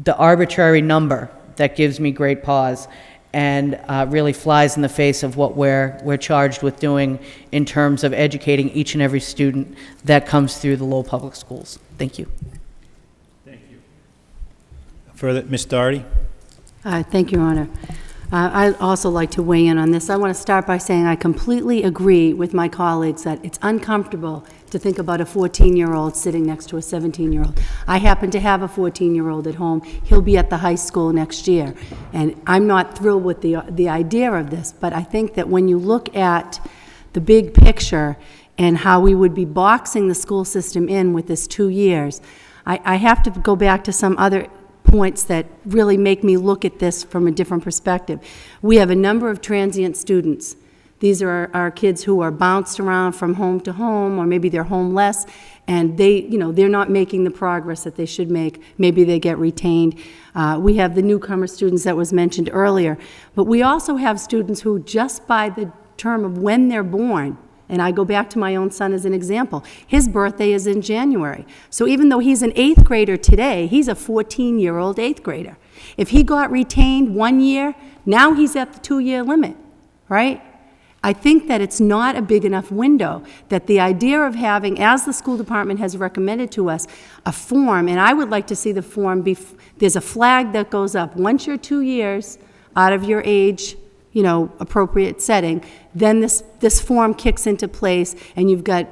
the arbitrary number that gives me great pause and really flies in the face of what we're charged with doing in terms of educating each and every student that comes through the Lowell Public Schools. Thank you. Further, Ms. Doherty? Thank you, Your Honor. I'd also like to weigh in on this. I want to start by saying I completely agree with my colleagues that it's uncomfortable to think about a 14-year-old sitting next to a 17-year-old. I happen to have a 14-year-old at home. He'll be at the high school next year. And I'm not thrilled with the idea of this, but I think that when you look at the big picture and how we would be boxing the school system in with this 2 years, I have to go back to some other points that really make me look at this from a different perspective. We have a number of transient students These are our kids who are bounced around from home to home, or maybe they're homeless, and they're not making the progress that they should make. Maybe they get retained. We have the newcomer students that was mentioned earlier, but we also have students who, just by the term of when they're born, and I go back to my own son as an example, his birthday is in January. So even though he's an 8th grader today, he's a 14-year-old 8th grader. If he got retained 1 year, now he's at the 2-year limit, right? I think that it's not a big enough window, that the idea of having, as the school department has recommended to us, a form, and I would like to see the form be, there's a flag that goes up. Once you're 2 years out of your age, appropriate setting, then this form kicks into place, and you've got,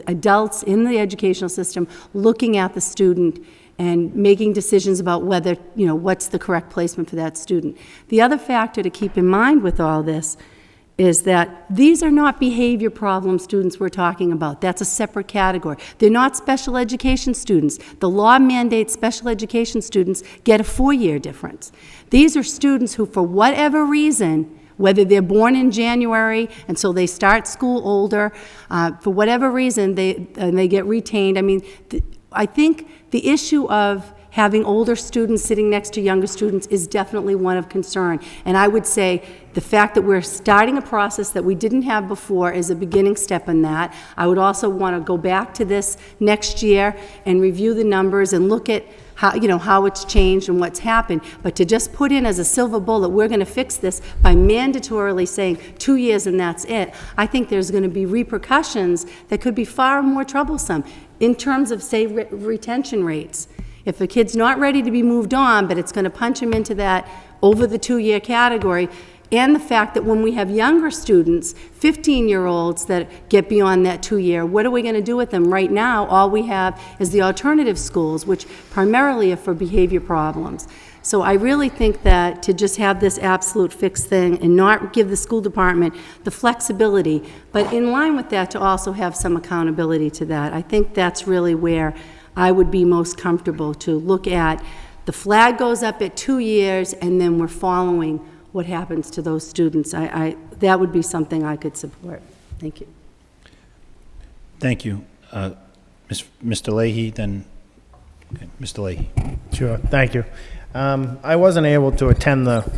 adults in the educational system looking at the student and making decisions about whether, what's the correct placement for that student. The other factor to keep in mind with all this is that these are not behavior problem students we're talking about. That's a separate category. They're not special education students. The law mandates special education students get a 4-year difference. These are students who, for whatever reason, whether they're born in January and so they start school older, for whatever reason, they get retained. I mean, I think the issue of having older students sitting next to younger students is definitely one of concern. And I would say the fact that we're starting a process that we didn't have before is a beginning step in that. I would also want to go back to this next year and review the numbers and look at how it's changed and what's happened. But to just put in as a silver bullet, we're going to fix this by mandatorily saying 2 years and that's it, I think there's going to be repercussions that could be far more troublesome in terms of, say, retention rates. If a kid's not ready to be moved on, but it's going to punch him into that over the 2-year category, and the fact that when we have younger students, 15-year-olds that get beyond that 2-year, what are we going to do with them? Right now, all we have is the alternative schools, which primarily are for behavior problems. So I really think that to just have this absolute fixed thing and not give the school department the flexibility, but in line with that to also have some accountability to that, I think that's really where I would be most comfortable to look at. The flag goes up at 2 years, and then we're following what happens to those students. That would be something I could support. Thank you. Thank you. Mr. Leahy, then, okay, Mr. Leahy. Sure, thank you. I wasn't able to attend the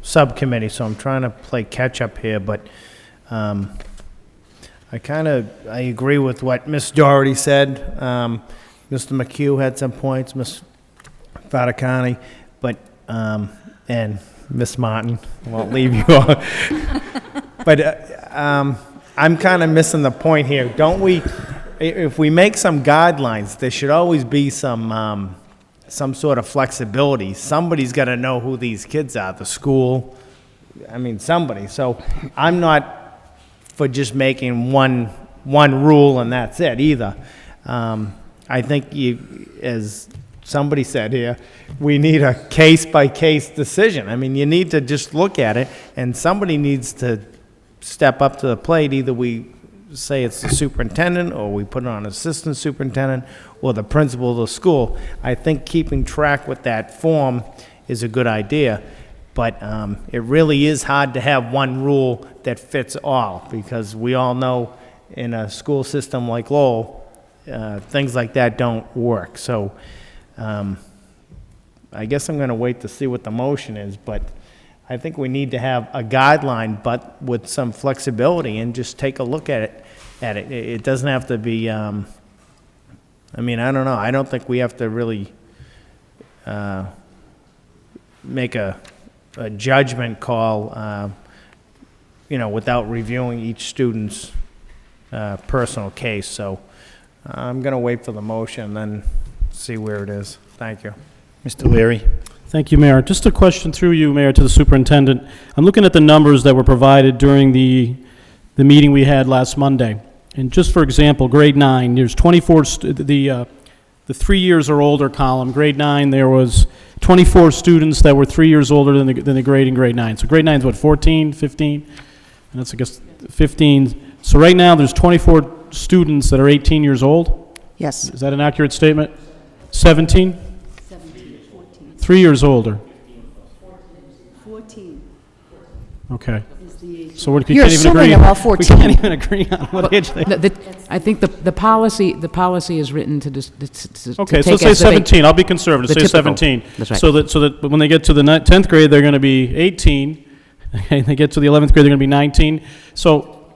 subcommittee, so I'm trying to play catch-up here, but I agree with what Ms. Doherty said. Mr. McHugh had some points, Ms. Faticani, but, and Ms. Martin, I won't leave you all. But I'm kind of missing the point here. Don't we, if we make some guidelines, there should always be some sort of flexibility. Somebody's got to know who these kids are, the school, somebody. So I'm not for just making one rule and that's it either. I think as somebody said here, we need a case-by-case decision. You need to just look at it, and somebody needs to step up to the plate. Either we say it's the superintendent, or we put it on assistant superintendent, or the principal of the school. I think keeping track with that form is a good idea, but it really is hard to have one rule that fits all, because we all know in a school system like Lowell, things like that don't work. So I guess I'm going to wait to see what the motion is, but I think we need to have a guideline, but with some flexibility, and just take a look at it. It doesn't have to be, I don't know. I don't think we have to really make a judgment call, without reviewing each student's personal case. So I'm going to wait for the motion and then see where it is. Thank you. Mr. Leary. Thank you, Mayor. Just a question through you, Mayor, to the superintendent. I'm looking at the numbers that were provided during the meeting we had last Monday. And just for example, grade 9, there's 24, the 3 years or older column, grade 9, there was 24 students that were 3 years older than the grade in grade 9. So grade 9 is what, 14, 15? And that's, I guess, 15. So right now, there's 24 students that are 18 years old? Yes. Is that an accurate statement? 17? 14. 3 years older. 14 Okay. is So we You're can't even assuming agree. they're all We 14. can't even agree on what age they are. I think the policy is written to just, to Okay, so take let's say as the ba- 17. I'll be conservative, the say typical. 17. That's right. So that when they get to the 10th grade, they're going to be 18. Okay, they get to the 11th grade, they're going to be 19. So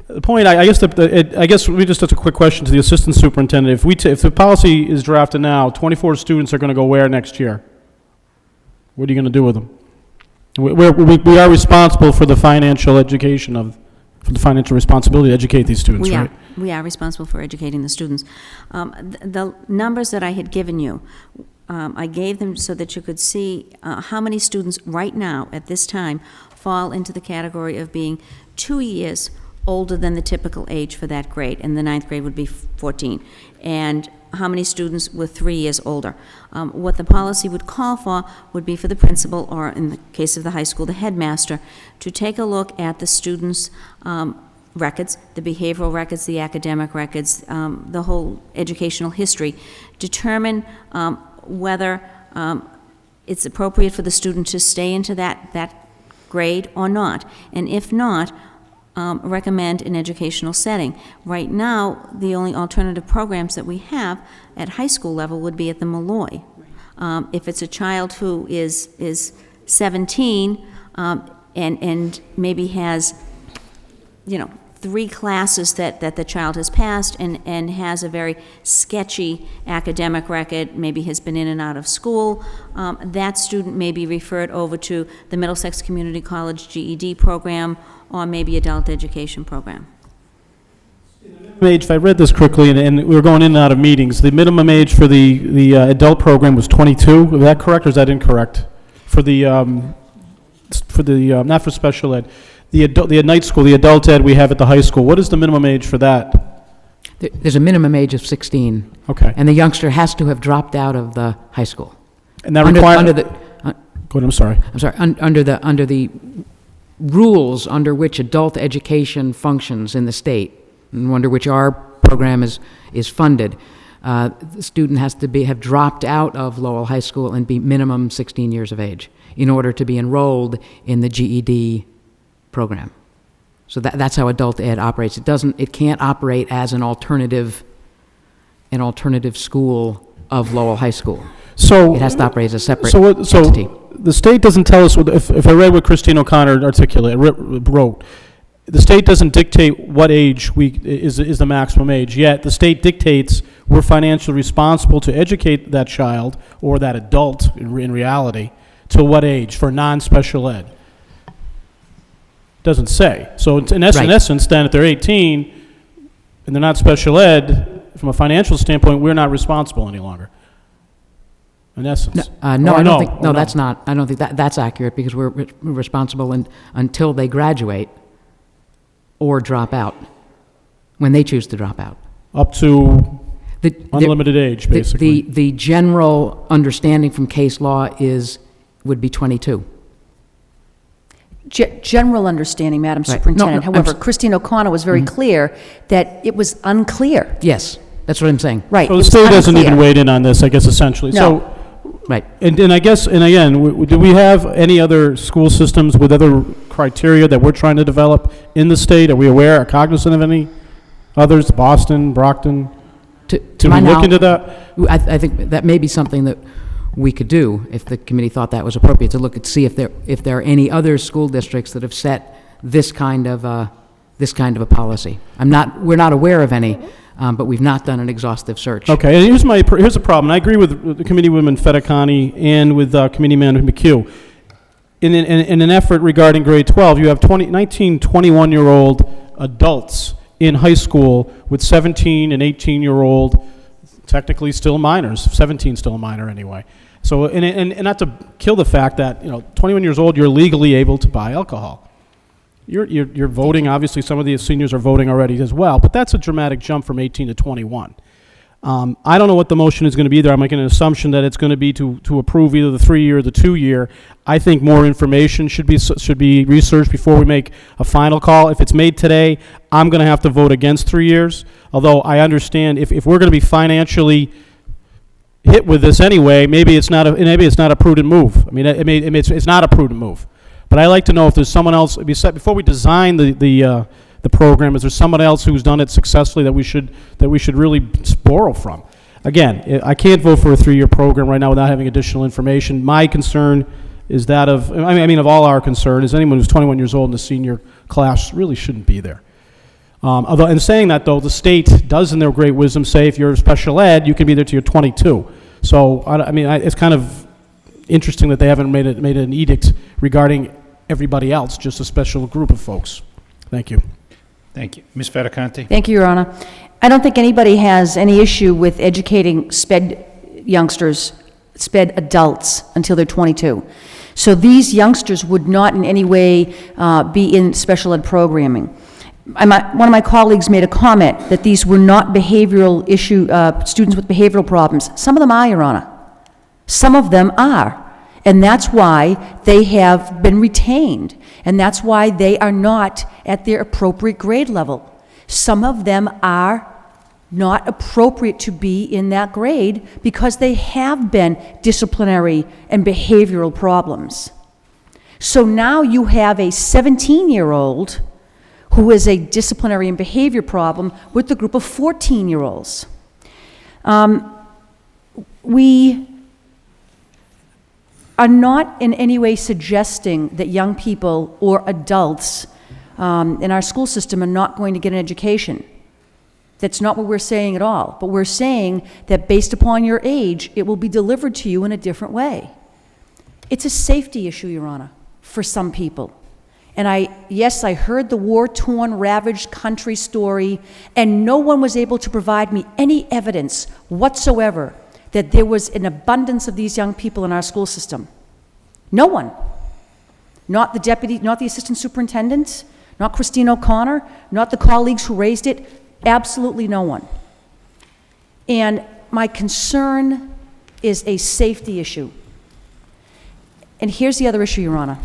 the point, I guess, I guess we just have a quick question to the assistant superintendent. If the policy is drafted now, 24 students are going to go where next year? What are you going to do with them? We are responsible for the financial education for the financial responsibility to educate these students, right? We are responsible for educating the students. The numbers that I had given you, I gave them so that you could see how many students right now, at this time, fall into the category of being 2 years older than the typical age for that grade, and the 9th grade would be 14. And how many students were 3 years older. What the policy would call for would be for the principal, or in the case of the high school, the headmaster, to take a look at the students' records, the behavioral records, the academic records, the whole educational history, determine whether it's appropriate for the student to stay into that grade or not, and if not, recommend an educational setting. Right now, the only alternative programs that we have at high school level would be at the Malloy. If it's a child who is 17 and maybe has, 3 classes that the child has passed and has a very sketchy academic record, maybe has been in and out of school, that student may be referred over to the Middlesex Community College GED program or maybe adult education program. Age, if I read this correctly, and we were going in and out of meetings, the minimum age for the adult program was 22. Is that correct or is that incorrect? For the not for special ed, the night school, the adult ed we have at the high school. What is the minimum age for that? There's a minimum age of 16. Okay. And the youngster has to have dropped out of the high school. And that requires. Under the, Go ahead. I'm sorry. under the rules under which adult education functions in the state, and under which our program is funded, the student has to have dropped out of Lowell High School and be minimum 16 years of age in order to be enrolled in the GED program. So that's how adult ed operates. It can't operate as an alternative school of Lowell High School. So it has to operate as a separate so entity. The state doesn't tell us, if I read what Christine O'Connor wrote, the state doesn't dictate what age is the maximum age, yet the state dictates we're financially responsible to educate that child, or that adult in reality, to what age for non-special ed. Doesn't say. So in essence, then if they're 18 and they're not special ed, from a financial standpoint, we're not responsible any longer. In essence. I don't think that's accurate, because we're responsible until they graduate or drop out, when they choose to drop out. Up to unlimited age, basically. The general understanding from case law would be 22. General understanding, Madam Superintendent. However, Christine O'Connor was very clear that it was unclear. Yes, that's what I'm saying. Right. So the state doesn't even weigh in on this, I guess, essentially. No. So, right. And I guess, and again, do we have any other school systems with other criteria that we're trying to develop in the state? Are we aware, or cognizant of any others? Boston, Brockton? To we look into that? I think that may be something that we could do, if the committee thought that was appropriate, to look and see if there are any other school districts that have set this kind of a policy. We're not aware of any, but we've not done an exhaustive search. Okay, and here's a problem. I agree with the Committeewoman Fedicani and with Committeeman McHugh. In an effort regarding grade 12, you have 19, 21-year-old adults in high school with 17 and 18-year-old, technically still minors. 17 still a minor anyway. So, and not to kill the fact that 21 years old, you're legally able to buy alcohol. You're voting. Obviously, some of the seniors are voting already as well. But that's a dramatic jump from 18 to 21. I don't know what the motion is going to be there. I'm making an assumption that it's going to be to approve either the 3-year or the 2-year. I think more information should be researched before we make a final call. If it's made today, I'm going to have to vote against 3 years. Although I understand if we're going to be financially hit with this anyway, maybe it's not a prudent move. I mean, it's not a prudent move. But I like to know if there's someone else, before we design the program, is there someone else who's done it successfully that we should really borrow from? Again, I can't vote for a 3-year program right now without having additional information. My concern is that of, of all our concern, is anyone who's 21 years old in the senior class really shouldn't be there. Although, in saying that, though, the state does, in their great wisdom, say if you're special ed, you can be there till you're 22. So, it's kind of interesting that they haven't made an edict regarding everybody else, just a special group of folks. Thank you. Thank you. Ms. Fataconte? Thank you, Your Honor. I don't think anybody has any issue with educating SPED youngsters, SPED adults, until they're 22. So these youngsters would not in any way be in special ed programming. One of my colleagues made a comment that these were not behavioral students with behavioral problems. Some of them are, Your Honor. Some of them are. And that's why they have been retained. And that's why they are not at their appropriate grade level. Some of them are not appropriate to be in that grade because they have been disciplinary and behavioral problems. So now you have a 17-year-old who is a disciplinary and behavior problem with a group of 14-year-olds. We are not in any way suggesting that young people or adults in our school system are not going to get an education. That's not what we're saying at all. But we're saying that based upon your age, it will be delivered to you in a different way. It's a safety issue, Your Honor, for some people. And yes, I heard the war-torn, ravaged country story, and no one was able to provide me any evidence whatsoever that there was an abundance of these young people in our school system. No one. Not the deputy, not the assistant superintendent, not Christine O'Connor, not the colleagues who raised it, absolutely no one. And my concern is a safety issue. And here's the other issue, Your Honor.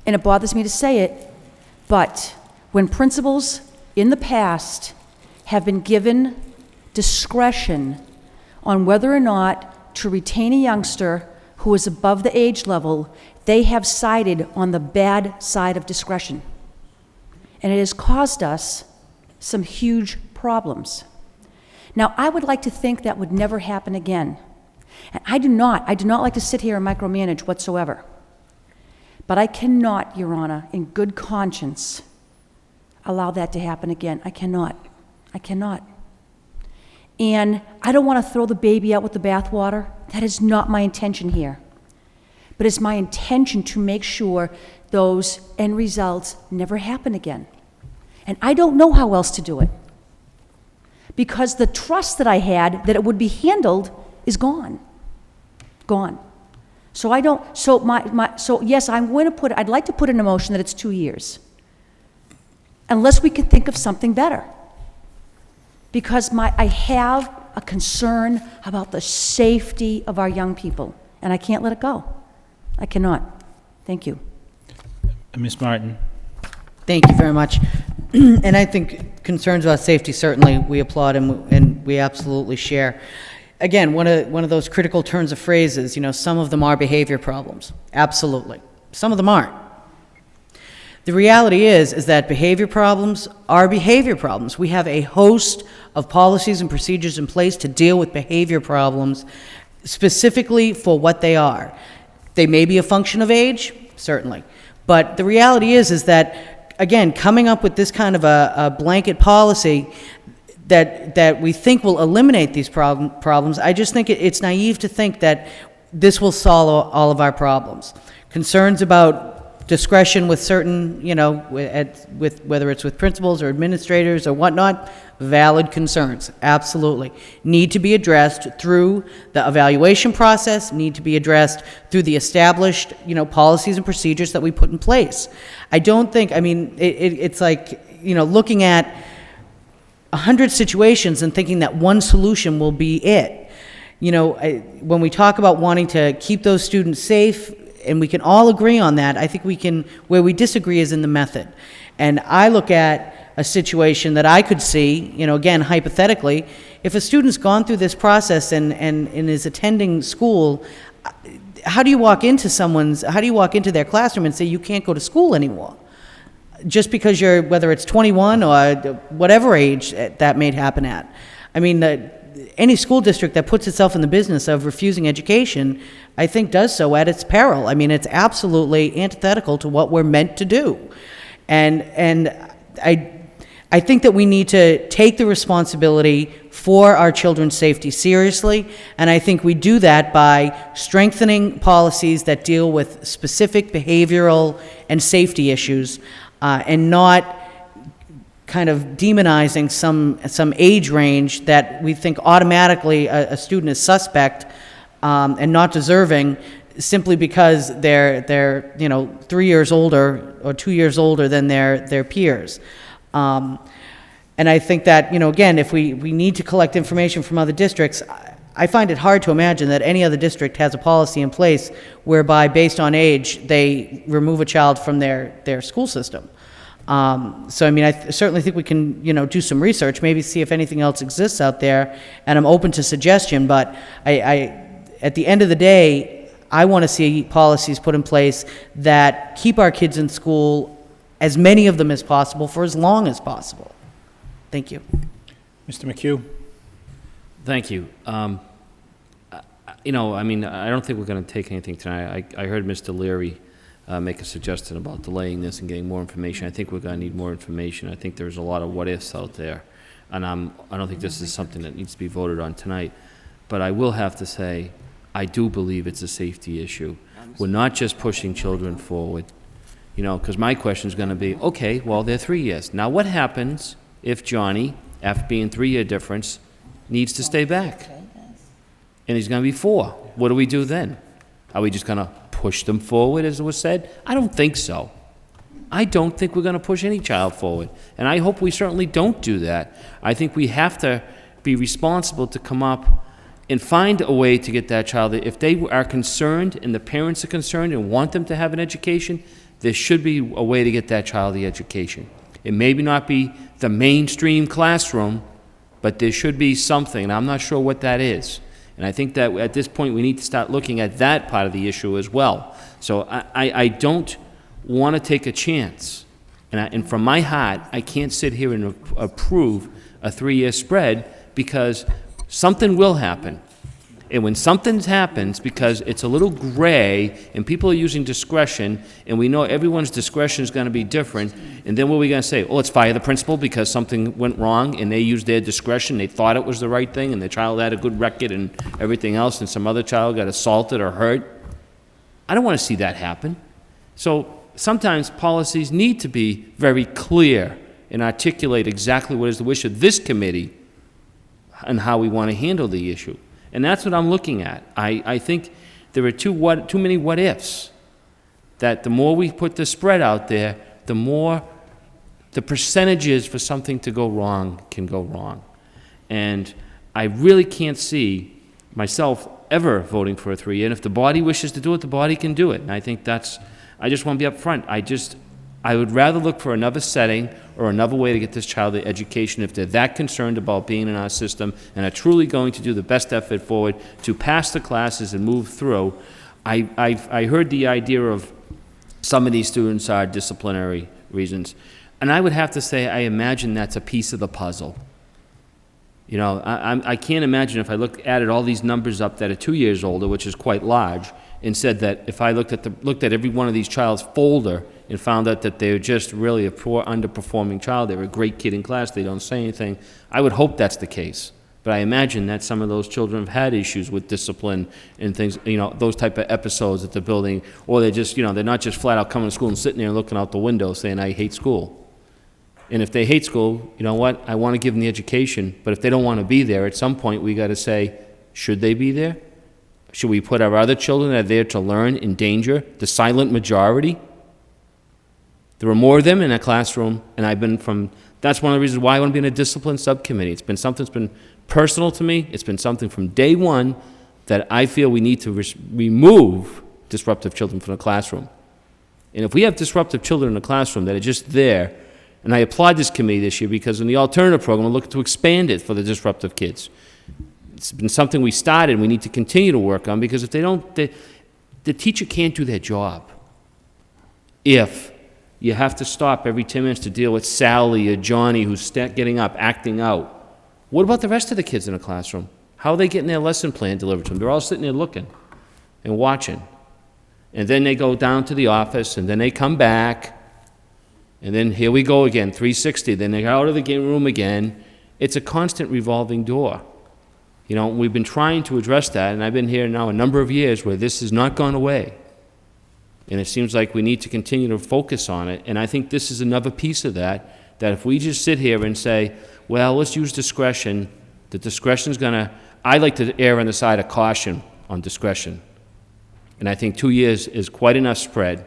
And it bothers me to say it, but when principals in the past have been given discretion on whether or not to retain a youngster who is above the age level, they have sided on the bad side of discretion. And it has caused us some huge problems. Now, I would like to think that would never happen again. And I do not like to sit here and micromanage whatsoever. But I cannot, Your Honor, in good conscience, allow that to happen again. I cannot. And I don't want to throw the baby out with the bathwater. That is not my intention here. But it's my intention to make sure those end results never happen again. And I don't know how else to do it. Because the trust that I had that it would be handled is gone. Gone. So yes, I'd like to put in a motion that it's 2 years. Unless we can think of something better. Because I have a concern about the safety of our young people, and I can't let it go. I cannot. Thank you. Ms. Martin. Thank you very much. And I think concerns about safety, certainly we applaud and we absolutely share. Again, one of those critical turns of phrases, some of them are behavior problems. Absolutely. Some of them aren't. The reality is that behavior problems are behavior problems. We have a host of policies and procedures in place to deal with behavior problems specifically for what they are. They may be a function of age, certainly. But the reality is that, again, coming up with this kind of a blanket policy that we think will eliminate these problems, I just think it's naive to think that this will solve all of our problems. Concerns about discretion with certain, with whether it's with principals or administrators or whatnot, valid concerns, absolutely. Need to be addressed through the evaluation process, need to be addressed through the established, policies and procedures that we put in place. I don't think, it's like, looking at 100 situations and thinking that one solution will be it. When we talk about wanting to keep those students safe, and we can all agree on that, I think where we disagree is in the method. And I look at a situation that I could see, again, hypothetically, if a student's gone through this process and is attending school, how do you walk into their classroom and say you can't go to school anymore? Just because whether it's 21 or whatever age that may happen at. I mean, any school district that puts itself in the business of refusing education, I think does so at its peril. I mean, it's absolutely antithetical to what we're meant to do. And I think that we need to take the responsibility for our children's safety seriously, and I think we do that by strengthening policies that deal with specific behavioral and safety issues, and not kind of demonizing some age range that we think automatically a student is suspect and not deserving simply because they're 3 years older or 2 years older than their peers. And I think that, again, if we need to collect information from other districts, I find it hard to imagine that any other district has a policy in place whereby, based on age, they remove a child from their school system. So, I mean, I certainly think we can, do some research, maybe see if anything else exists out there, and I'm open to suggestion, but at the end of the day, I want to see policies put in place that keep our kids in school, as many of them as possible, for as long as possible. Thank you. Mr. McHugh? Thank you. I don't think we're going to take anything tonight. I heard Mr. Leary make a suggestion about delaying this and getting more information. I think we're going to need more information. I think there's a lot of what-ifs out there, and I don't think this is something that needs to be voted on tonight. But I will have to say, I do believe it's a safety issue. We're not just pushing children forward, because my question is going to be, okay, well, they're 3 years. Now, what happens if Johnny, after being 3-year difference, needs to stay back? And he's going to be 4. What do we do then? Are we just going to push them forward, as it was said? I don't think so. I don't think we're going to push any child forward. And I hope we certainly don't do that. I think we have to be responsible to come up and find a way to get that child. If they are concerned and the parents are concerned and want them to have an education, there should be a way to get that child the education. It may not be the mainstream classroom, but there should be something, and I'm not sure what that is. And I think that at this point we need to start looking at that part of the issue as well. So I don't want to take a chance. And from my heart, I can't sit here and approve a 3-year spread, because something will happen. And when something happens, because it's a little gray and people are using discretion, and we know everyone's discretion is going to be different, and then what are we going to say? Oh, let's fire the principal because something went wrong and they used their discretion, they thought it was the right thing, and the child had a good record and everything else, and some other child got assaulted or hurt. I don't want to see that happen. So sometimes policies need to be very clear and articulate exactly what is the wish of this committee and how we want to handle the issue. And that's what I'm looking at. I think there are too many what-ifs, that the more we put the spread out there, the more the percentages for something to go wrong can go wrong. And I really can't see myself ever voting for a 3-year. And if the body wishes to do it, the body can do it. And I think I just want to be up front. I would rather look for another setting or another way to get this child the education if they're that concerned about being in our system and are truly going to do the best effort forward to pass the classes and move through. I heard the idea of some of these students are disciplinary reasons, and I would have to say I imagine that's a piece of the puzzle. I can't imagine if I added all these numbers up that are 2 years older, which is quite large, and said that if I looked at every one of these child's folder and found out that they're just really a poor, underperforming child, they're a great kid in class, they don't say anything, I would hope that's the case. But I imagine that some of those children have had issues with discipline and things, those type of episodes at the building, or they're just, they're not just flat out coming to school and sitting there and looking out the window saying, I hate school. And if they hate school, you know what, I want to give them the education, but if they don't want to be there, at some point we got to say, should they be there? Should we put our other children that are there to learn in danger, the silent majority? There are more of them in a classroom, and that's one of the reasons why I want to be in a discipline subcommittee. It's been something that's been personal to me. It's been something from day one that I feel we need to remove disruptive children from the classroom. And if we have disruptive children in the classroom that are just there, and I applaud this committee this year because in the alternative program, we're looking to expand it for the disruptive kids. It's been something we started and we need to continue to work on, because if they don't, the teacher can't do their job if you have to stop every 10 minutes to deal with Sally or Johnny who's getting up, acting out. What about the rest of the kids in the classroom? How are they getting their lesson plan delivered to them? They're all sitting there looking and watching. And then they go down to the office, and then they come back, and then here we go again, 360. Then they're out of the game room again. It's a constant revolving door. You know, we've been trying to address that, and I've been here now a number of years where this has not gone away. And it seems like we need to continue to focus on it. And I think this is another piece of that, that if we just sit here and say, well, let's use discretion, the discretion's gonna, I like to err on the side of caution on discretion. And I think 2 years is quite enough spread.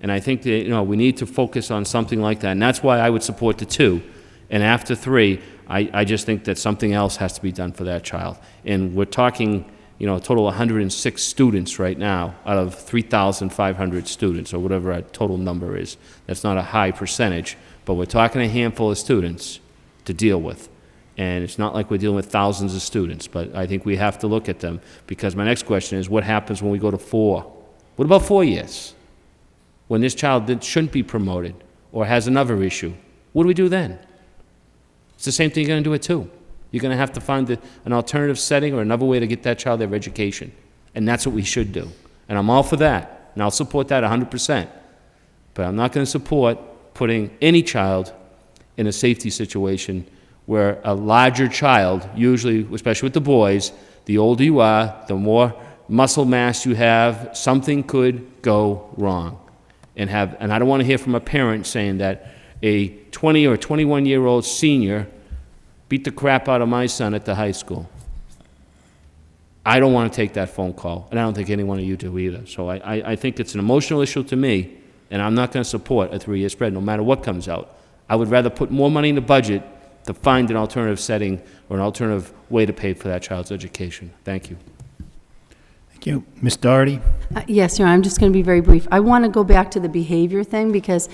And I think that, you know, we need to focus on something like that. And that's why I would support the 2. And after 3, I just think that something else has to be done for that child. And we're talking, you know, a total of 106 students right now out of 3,500 students, or whatever our total number is. That's not a high percentage, but we're talking a handful of students to deal with. And it's not like we're dealing with thousands of students, but I think we have to look at them, because my next question is, what happens when we go to 4? What about 4 years? When this child shouldn't be promoted or has another issue, what do we do then? It's the same thing you're going to do at 2. You're going to have to find an alternative setting or another way to get that child their education. And that's what we should do. And I'm all for that. And I'll support that 100%. But I'm not going to support putting any child in a safety situation where a larger child, usually, especially with the boys, the older you are, the more muscle mass you have, something could go wrong. And I don't want to hear from a parent saying that a 20 or 21-year-old senior beat the crap out of my son at the high school. I don't want to take that phone call, and I don't think any one of you do either. So I think it's an emotional issue to me, and I'm not going to support a 3-year spread no matter what comes out. I would rather put more money in the budget to find an alternative setting or an alternative way to pay for that child's education. Thank you. Thank you. Ms. Doherty? Yes, Your Honor, I'm just going to be very brief. I want to go back to the behavior thing, because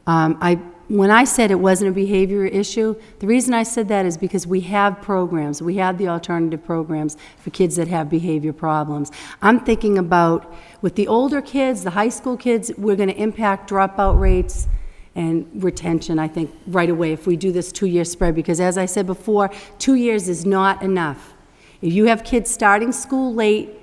when I said it wasn't a behavior issue, the reason I said that is because we have programs. We have the alternative programs for kids that have behavior problems. I'm thinking about, with the older kids, the high school kids, we're going to impact dropout rates and retention, I think, right away if we do this 2-year spread, because as I said before, 2 years is not enough. If you have kids starting school late,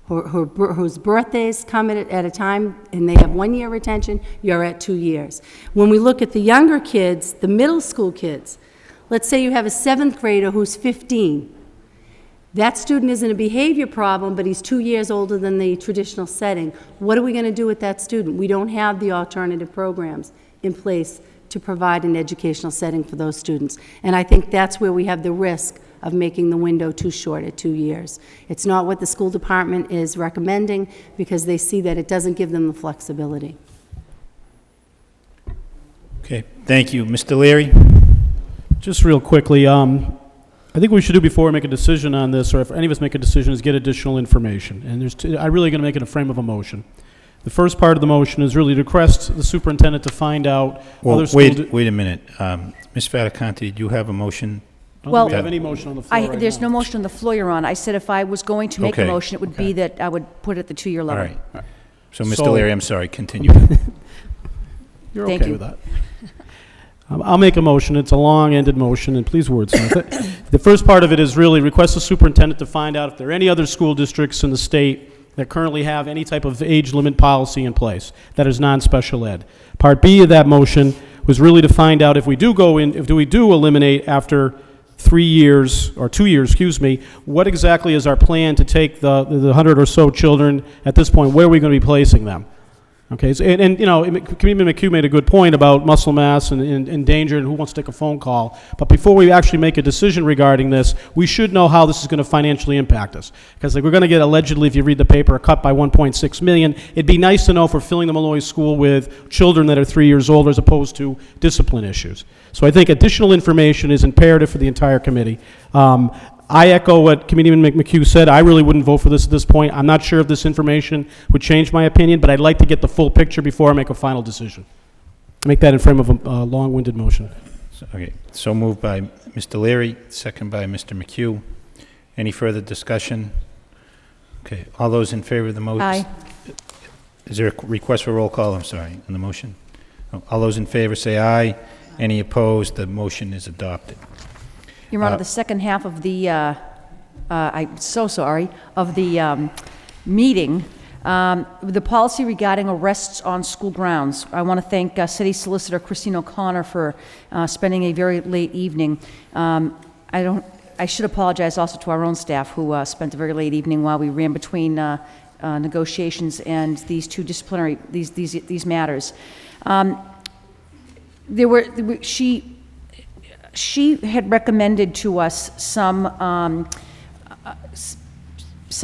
whose birthdays come at a time and they have 1 year retention, you're at 2 years. When we look at the younger kids, the middle school kids, let's say you have a 7th grader who's 15. That student isn't a behavior problem, but he's 2 years older than the traditional setting. What are we going to do with that student? We don't have the alternative programs in place to provide an educational setting for those students. And I think that's where we have the risk of making the window too short at 2 years. It's not what the school department is recommending, because they see that it doesn't give them the flexibility. Okay, thank you. Mr. Leary? Just real quickly, I think what we should do before we make a decision on this, or if any of us make a decision, is get additional information. And I'm really going to make it a frame of a motion. The first part of the motion is really to request the superintendent to find out other schools. Wait a minute. Ms. Fattacanti, do you have a motion? I don't think we have any motion on the floor right there's now. no motion on the floor, Your Honor. I said if I was going to make a Okay. motion, it would be that I would put it at the 2-year All level. right. So, Mr. Leary, I'm sorry, continue. You're Thank okay you. with that. I'll make a motion. It's a long-ended motion, and please wordsmith it. The first part of it is really request the superintendent to find out if there are any other school districts in the state that currently have any type of age limit policy in place that is non-special ed. Part B of that motion was really to find out if we do eliminate after 3 years, or 2 years, excuse me, what exactly is our plan to take the 100 or so children at this point, where are we going to be placing them? Okay, so, and you know, Committeeman McHugh made a good point about muscle mass and danger and who wants to take a phone call. But before we actually make a decision regarding this, we should know how this is going to financially impact us. Because like, we're going to get, allegedly, if you read the paper, a cut by $1.6 million. It'd be nice to know if we're filling the Malloy School with children that are 3 years old as opposed to discipline issues. So I think additional information is imperative for the entire committee. I echo what Committeeman McHugh said. I really wouldn't vote for this at this point. I'm not sure if this information would change my opinion, but I'd like to get the full picture before I make a final decision. Make that in frame of a long-winded motion. Okay, so moved by Mr. Leary, second by Mr. McHugh. Any further discussion? Okay, all those in favor of the motion? Aye. Is there a request for roll call? I'm sorry, on the motion? All those in favor say aye. Any opposed? The motion is adopted. Your Honor, the second half of the, I'm so sorry, of the meeting, the policy regarding arrests on school grounds. I want to thank City Solicitor Christine O'Connor for spending a very late evening. I should apologize also to our own staff who spent a very late evening while we ran between negotiations and these two disciplinary, these matters. She had recommended to us some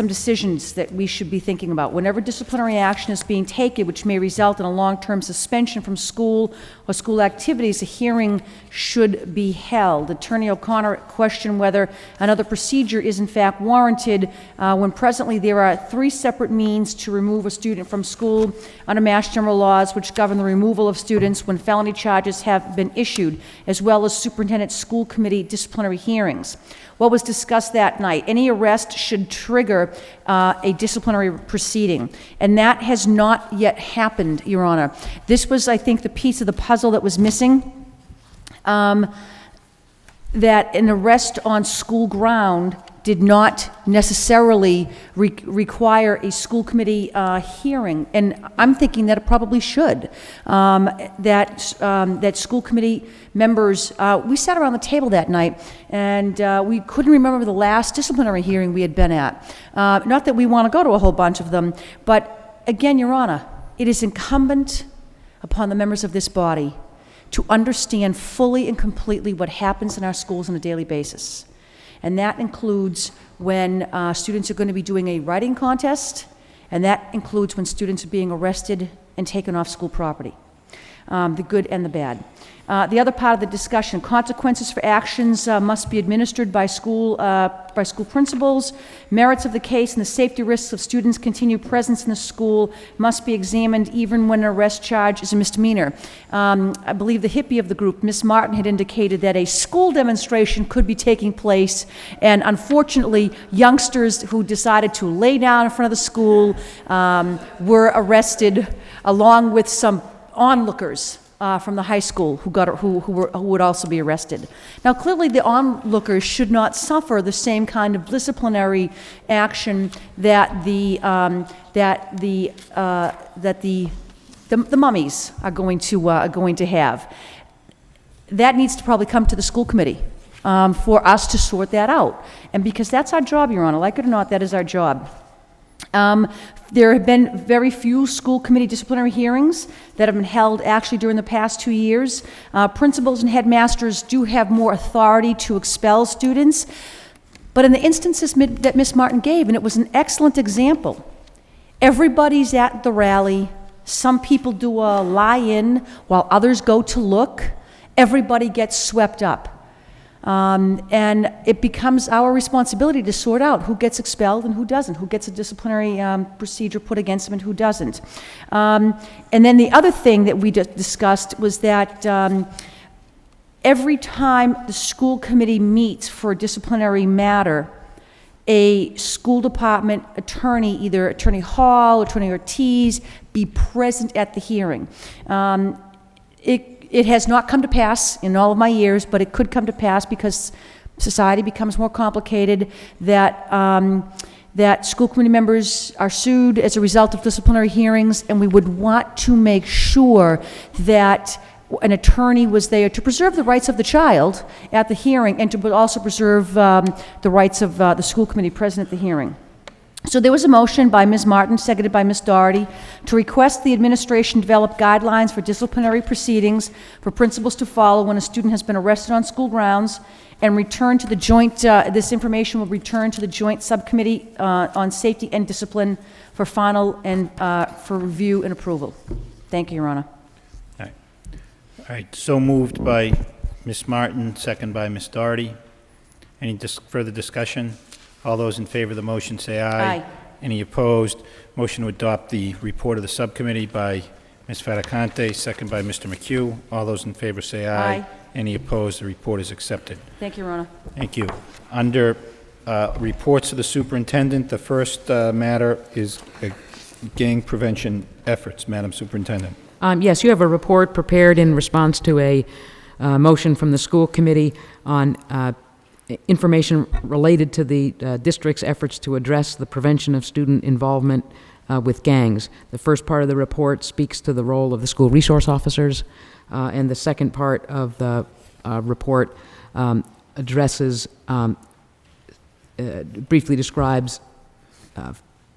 decisions that we should be thinking about. Whenever disciplinary action is being taken, which may result in a long-term suspension from school or school activities, a hearing should be held. Attorney O'Connor questioned whether another procedure is in fact warranted when presently there are 3 separate means to remove a student from school under Mass General laws which govern the removal of students when felony charges have been issued, as well as superintendent school committee disciplinary hearings. What was discussed that night? Any arrest should trigger a disciplinary proceeding, and that has not yet happened, Your Honor. This was, I think, the piece of the puzzle that was missing, that an arrest on school ground did not necessarily require a school committee hearing, and I'm thinking that it probably should. That school committee members, we sat around the table that night, and we couldn't remember the last disciplinary hearing we had been at. Not that we want to go to a whole bunch of them, but again, Your Honor, it is incumbent upon the members of this body to understand fully and completely what happens in our schools on a daily basis. And that includes when students are going to be doing a writing contest, and that includes when students are being arrested and taken off school property, the good and the bad. The other part of the discussion, consequences for actions must be administered by school principals. Merits of the case and the safety risks of students' continued presence in the school must be examined even when an arrest charge is a misdemeanor. I believe the hippie of the group, Ms. Martin, had indicated that a school demonstration could be taking place, and unfortunately, youngsters who decided to lay down in front of the school were arrested, along with some onlookers from the high school who would also be arrested. Now, clearly, the onlookers should not suffer the same kind of disciplinary action that the mummies are going to have. That needs to probably come to the school committee for us to sort that out, and because that's our job, Your Honor. Like it or not, that is our job. There have been very few school committee disciplinary hearings that have been held actually during the past 2 years. Principals and headmasters do have more authority to expel students, but in the instances that Ms. Martin gave, and it was an excellent example, everybody's at the rally, some people do a lie-in while others go to look, everybody gets swept up. And it becomes our responsibility to sort out who gets expelled and who doesn't, who gets a disciplinary procedure put against them and who doesn't. And then the other thing that we discussed was that every time the school committee meets for a disciplinary matter, a school department attorney, either Attorney Hall, Attorney Ortiz, be present at the hearing. It has not come to pass in all of my years, but it could come to pass because society becomes more complicated, that school committee members are sued as a result of disciplinary hearings, and we would want to make sure that an attorney was there to preserve the rights of the child at the hearing and to also preserve the rights of the school committee present at the hearing. So there was a motion by Ms. Martin, seconded by Ms. Doherty, to request the administration develop guidelines for disciplinary proceedings for principals to follow when a student has been arrested on school grounds, and return to the joint, this information will return to the joint subcommittee on safety and discipline for final and for review and approval. Thank you, Your Honor. All right, so moved by Ms. Martin, second by Ms. Doherty. Any further discussion? All those in favor of the motion say aye. Aye. Any opposed? Motion to adopt the report of the subcommittee by Ms. Faticante, second by Mr. McHugh. All those in favor say aye. Aye. Any opposed? The report is accepted. Thank you, Your Honor. Thank you. Under reports of the superintendent, the first matter is gang prevention efforts, Madam Superintendent. Yes, you have a report prepared in response to a motion from the school committee on information related to the district's efforts to address the prevention of student involvement with gangs. The first part of the report speaks to the role of the school resource officers, and the second part of the report addresses, briefly describes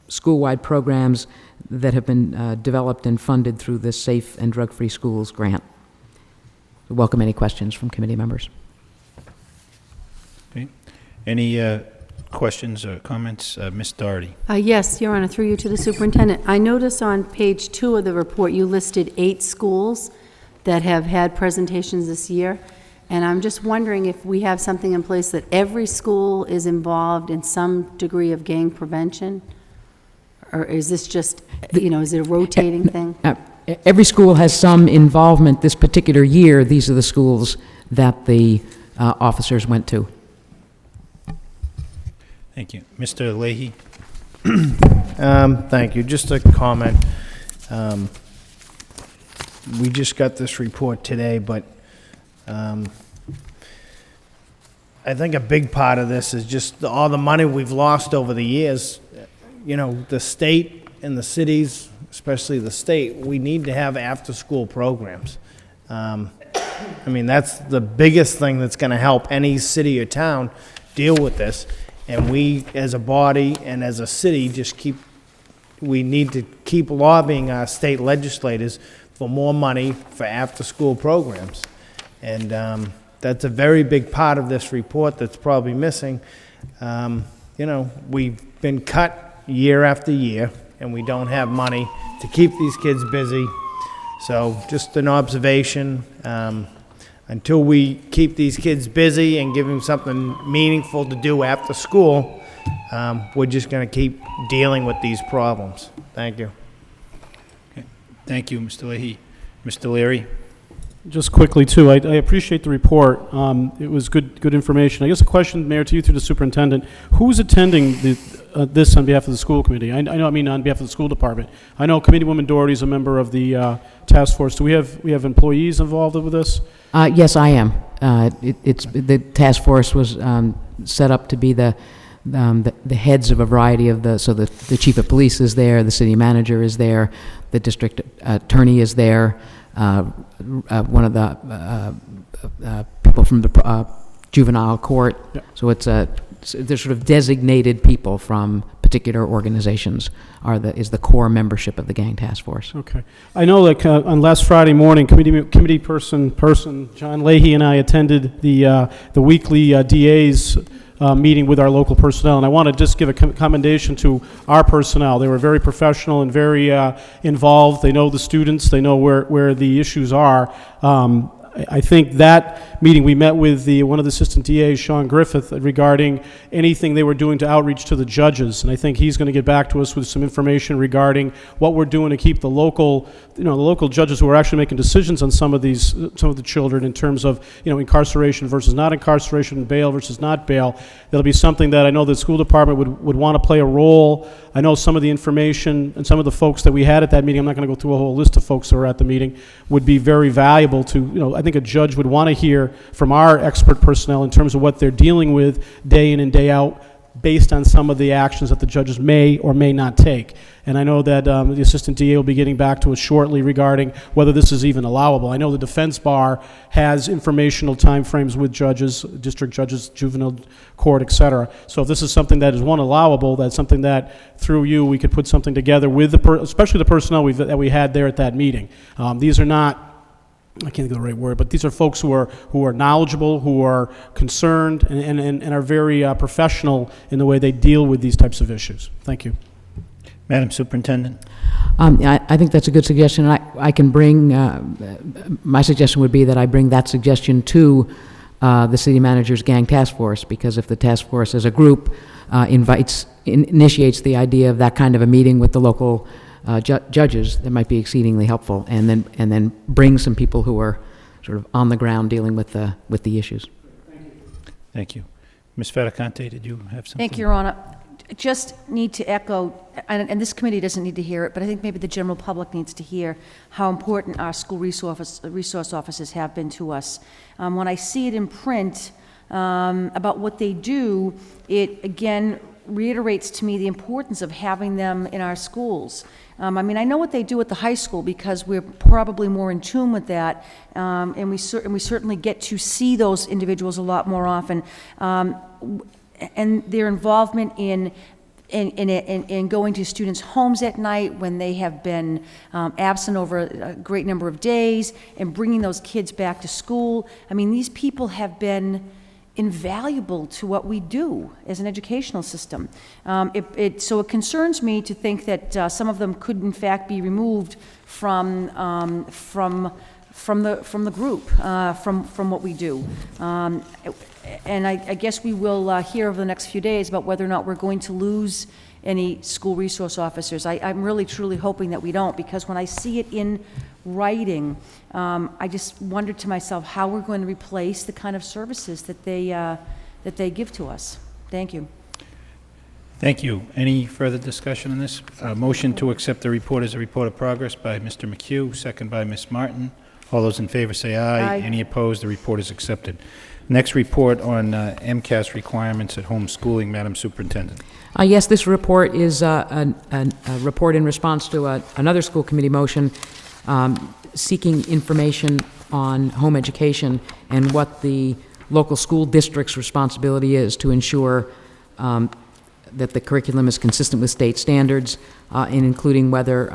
school-wide programs that have been developed and funded through the Safe and Drug-Free Schools grant. We welcome any questions from committee members. Okay. Any questions or comments? Ms. Doherty. Yes, Your Honor, through you to the superintendent. I notice on page 2 of the report, you listed 8 schools that have had presentations this year, and I'm just wondering if we have something in place that every school is involved in some degree of gang prevention, or is this just, is it a rotating thing? Every school has some involvement. This particular year, these are the schools that the officers went to. Thank you. Mr. Leahy? Thank you. Just a comment. We just got this report today, but I think a big part of this is just all the money we've lost over the years. The state and the cities, especially the state, we need to have after-school programs. That's the biggest thing that's going to help any city or town deal with this. And we, as a body and as a city, we need to keep lobbying our state legislators for more money for after-school programs. And that's a very big part of this report that's probably missing. We've been cut year after year, and we don't have money to keep these kids busy. So just an observation. Until we keep these kids busy and give them something meaningful to do after school, we're just going to keep dealing with these problems. Thank you. Okay. Thank you, Mr. Leahy. Mr. Leary? Just quickly, too, I appreciate the report. It was good information. I guess a question, Mayor, to you through the superintendent. Who's attending this on behalf of the school committee? on behalf of the school department. I know Committeewoman Doherty is a member of the task force. Do we have employees involved with this? Yes, I am. The task force was set up to be the heads of a variety of the chief of police is there, the city manager is there, the district attorney is there, one of the people from the juvenile court. Yep. So they're sort of designated people from particular organizations is the core membership of the gang task force. Okay. I know on last Friday morning, committee person John Leahy and I attended the weekly DA's meeting with our local personnel, and I want to just give a commendation to our personnel. They were very professional and very involved. They know the students. They know where the issues are. I think that meeting, we met with one of the assistant DAs, Sean Griffith, regarding anything they were doing to outreach to the judges, and I think he's going to get back to us with some information regarding what we're doing to keep the local judges who are actually making decisions on some of the children in terms of incarceration versus not incarceration, bail versus not bail. That'll be something that I know the school department would want to play a role. I know some of the information and some of the folks that we had at that meeting, I'm not going to go through a whole list of folks that were at the meeting, would be very valuable to, I think a judge would want to hear from our expert personnel in terms of what they're dealing with day in and day out based on some of the actions that the judges may or may not take. And I know that the assistant DA will be getting back to us shortly regarding whether this is even allowable. I know the defense bar has informational timeframes with judges, district judges, juvenile court, et cetera. So if this is something that is allowable, that's something that through you we could put something together with especially the personnel that we had there at that meeting. These are not, I can't think of the right word, but these are folks who are knowledgeable, who are concerned, and are very professional in the way they deal with these types of issues. Thank you. Madam Superintendent? I think that's a good suggestion. I can bring, my suggestion would be that I bring that suggestion to the city manager's gang task force, because if the task force as a group initiates the idea of that kind of a meeting with the local judges, that might be exceedingly helpful, and then bring some people who are sort of on the ground dealing with the issues. Thank you. Ms. Fattacante, did you have something? Thank you, Your Honor. just need to echo, and this committee doesn't need to hear it, but I think maybe the general public needs to hear how important our school resource officers have been to us. When I see it in print about what they do, it again reiterates to me the importance of having them in our schools. I mean, I know what they do at the high school because we're probably more in tune with that, and we certainly get to see those individuals a lot more often. And their involvement in going to students' homes at night when they have been absent over a great number of days and bringing those kids back to school. I mean, these people have been invaluable to what we do as an educational system. So it concerns me to think that some of them could in fact be removed from the group, from what we do. And I guess we will hear over the next few days about whether or not we're going to lose any school resource officers. I'm really truly hoping that we don't, because when I see it in writing, I just wonder to myself how we're going to replace the kind of services that they give to us. Thank you. Thank you. Any further discussion on this? Motion to accept the report as a report of progress by Mr. McHugh, second by Ms. Martin. All those in favor say aye. Aye. Any opposed? The report is accepted. Next report on MCAS requirements at home schooling, Madam Superintendent. Yes, this report is a report in response to another school committee motion seeking information on home education and what the local school district's responsibility is to ensure that the curriculum is consistent with state standards, and including whether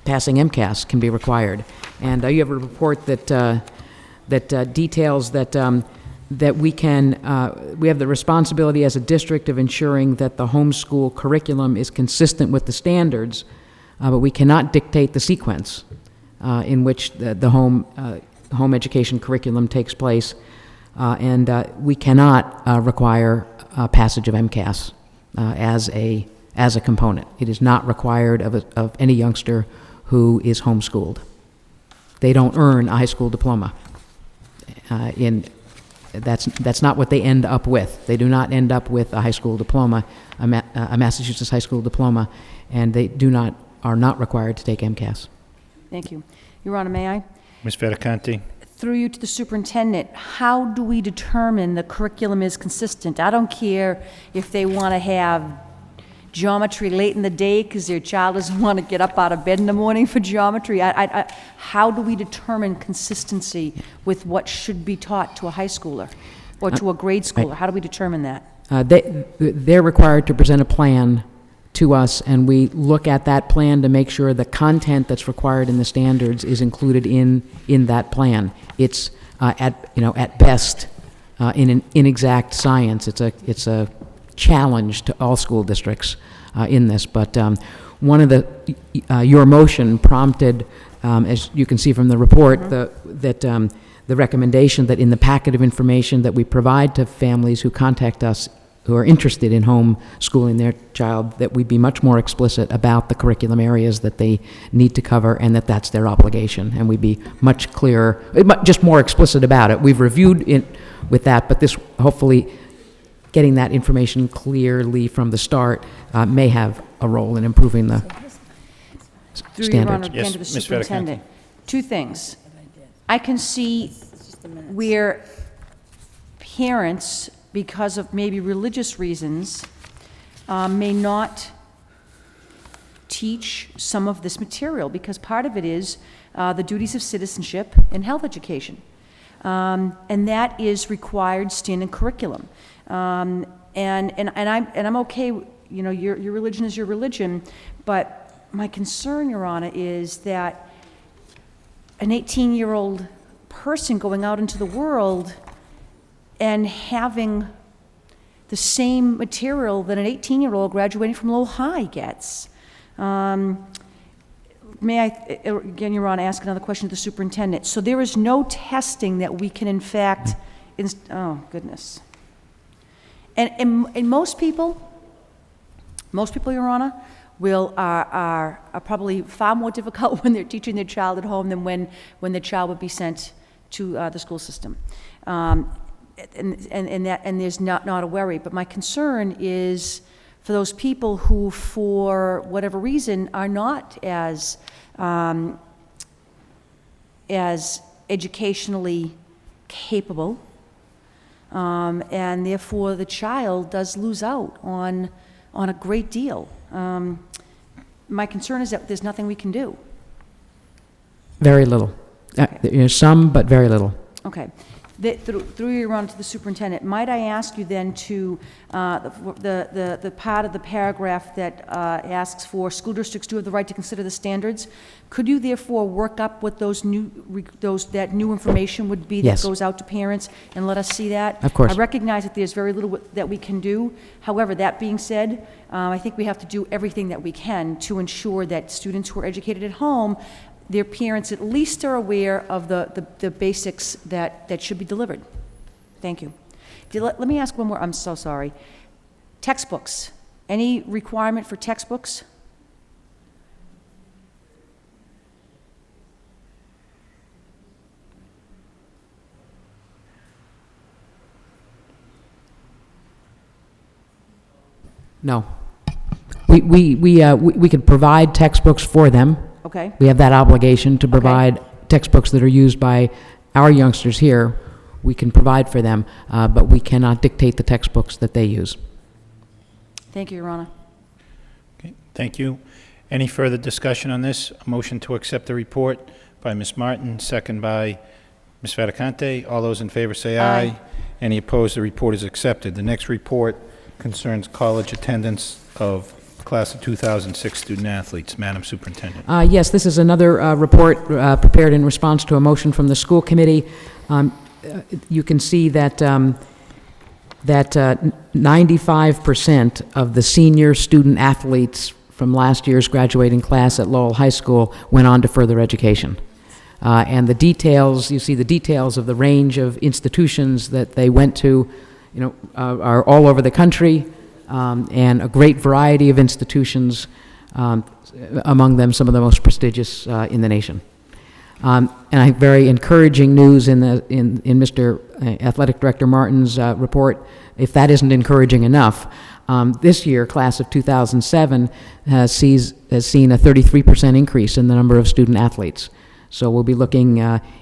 passing MCAS can be required. And you have a report that details that we have the responsibility as a district of ensuring that the homeschool curriculum is consistent with the standards, but we cannot dictate the sequence in which the home education curriculum takes place, and we cannot require passage of MCAS as a component. It is not required of any youngster who is homeschooled. They don't earn a high school diploma. That's not what they end up with. They do not end up with a high school diploma, a Massachusetts high school diploma, and they are not required to take MCAS. Thank you. Your Honor, may I? Ms. Federicanti. Through you to the superintendent, how do we determine the curriculum is consistent? I don't care if they want to have geometry late in the day because their child doesn't want to get up out of bed in the morning for geometry. How do we determine consistency with what should be taught to a high schooler or to a grade schooler? How do we determine that? They're required to present a plan to us, and we look at that plan to make sure the content that's required in the standards is included in that plan. It's at best in an inexact science. It's a challenge to all school districts in this, but one of your motion prompted, as you can see from the report, the recommendation that in the packet of information that we provide to families who contact us who are interested in home schooling their child, that we be much more explicit about the curriculum areas that they need to cover, and that's their obligation, and we be much clearer, just more explicit about it. We've reviewed it with that, but this, hopefully, getting that information clearly from the start may have a role in improving the Through standards. Your Honor, again Yes, to the Ms. superintendent. Two things. I can see where parents, because of maybe religious reasons, may not teach some of this material, because part of it is the duties of citizenship and health education. And that is required standard curriculum. And I'm okay, your religion is your religion, but my concern, Your Honor, is that an 18-year-old person going out into the world and having the same material that an 18-year-old graduating from Lowell High gets. May I, again, Your Honor, ask another question to the superintendent? So there is no testing that we can, in fact, oh, goodness. And most people, Your Honor, are probably far more difficult when they're teaching their child at home than when the child would be sent to the school system. And there's not a worry. But my concern is for those people who, for whatever reason, are not as educationally capable, and therefore the child does lose out on a great deal. My concern is that there's nothing we can do. Very little. Some, but very little. Okay. Through you on to the superintendent, might I ask you then to, the part of the paragraph that asks for school districts do have the right to consider the standards, could you therefore work up what that new information would be that Yes. goes out to parents and let us see that? Of course. I recognize that there's very little that we can do. However, that being said, I think we have to do everything that we can to ensure that students who are educated at home, their parents at least are aware of the basics that should be delivered. Thank you. Let me ask one more, I'm so sorry. Textbooks, any requirement for textbooks? No. We could provide textbooks for them. Okay. We have that obligation to provide textbooks that are used by our youngsters here. We can provide for them, but we cannot dictate the textbooks that they use. Thank you, Your Honor. Okay, thank you. Any further discussion on this? A motion to accept the report by Ms. Martin, second by Ms. Fattacante. All those in favor say aye. Aye. Any opposed? The report is accepted. The next report concerns college attendance of class of 2006 student athletes. Madam Superintendent. Yes, this is another report prepared in response to a motion from the school committee. You can see that 95% of the senior student athletes from last year's graduating class at Lowell High School went on to further education. And the details, you see the details of the range of institutions that they went to, are all over the country. And a great variety of institutions, among them some of the most prestigious in the nation. And I have very encouraging news in Mr. Athletic Director Martin's report. If that isn't encouraging enough, this year, class of 2007 has seen a 33% increase in the number of student athletes. So we'll be looking,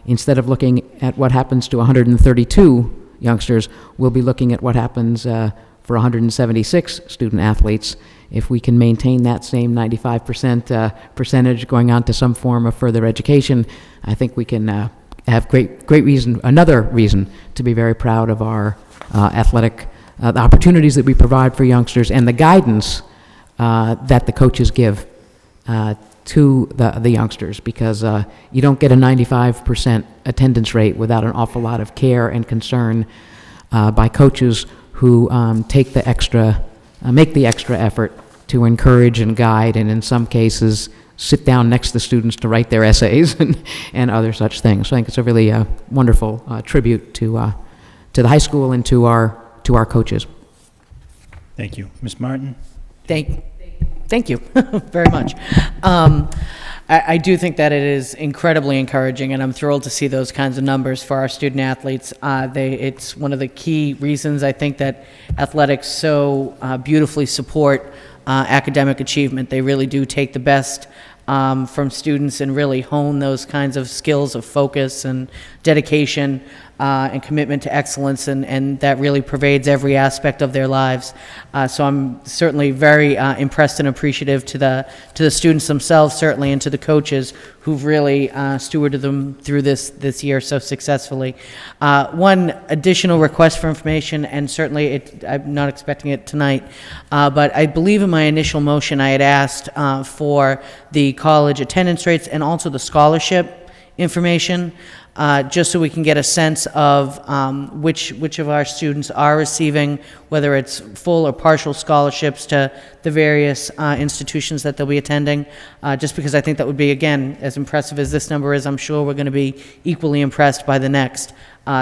instead of looking at what happens to 132 youngsters, we'll be looking at what happens for 176 student athletes. If we can maintain that same 95% percentage going on to some form of further education, I think we can have great reason, another reason to be very proud of our athletic, the opportunities that we provide for youngsters and the guidance that the coaches give to the youngsters, because you don't get a 95% attendance rate without an awful lot of care and concern by coaches who make the extra effort to encourage and guide, and in some cases sit down next to students to write their essays and other such things. So I think it's a really wonderful tribute to the high school and to our coaches. Thank you. Ms. Martin? Thank you very much. I do think that it is incredibly encouraging, and I'm thrilled to see those kinds of numbers for our student athletes. It's one of the key reasons I think that athletics so beautifully support academic achievement. They really do take the best from students and really hone those kinds of skills of focus and dedication and commitment to excellence, and that really pervades every aspect of their lives. So I'm certainly very impressed and appreciative to the students themselves, certainly, and to the coaches who've really stewarded them through this year so successfully. One additional request for information, and certainly I'm not expecting it tonight, but I believe in my initial motion I had asked for the college attendance rates and also the scholarship information, just so we can get a sense of which of our students are receiving, whether it's full or partial scholarships to the various institutions that they'll be attending, just because I think that would be, again, as impressive as this number is, I'm sure we're going to be equally impressed by the next.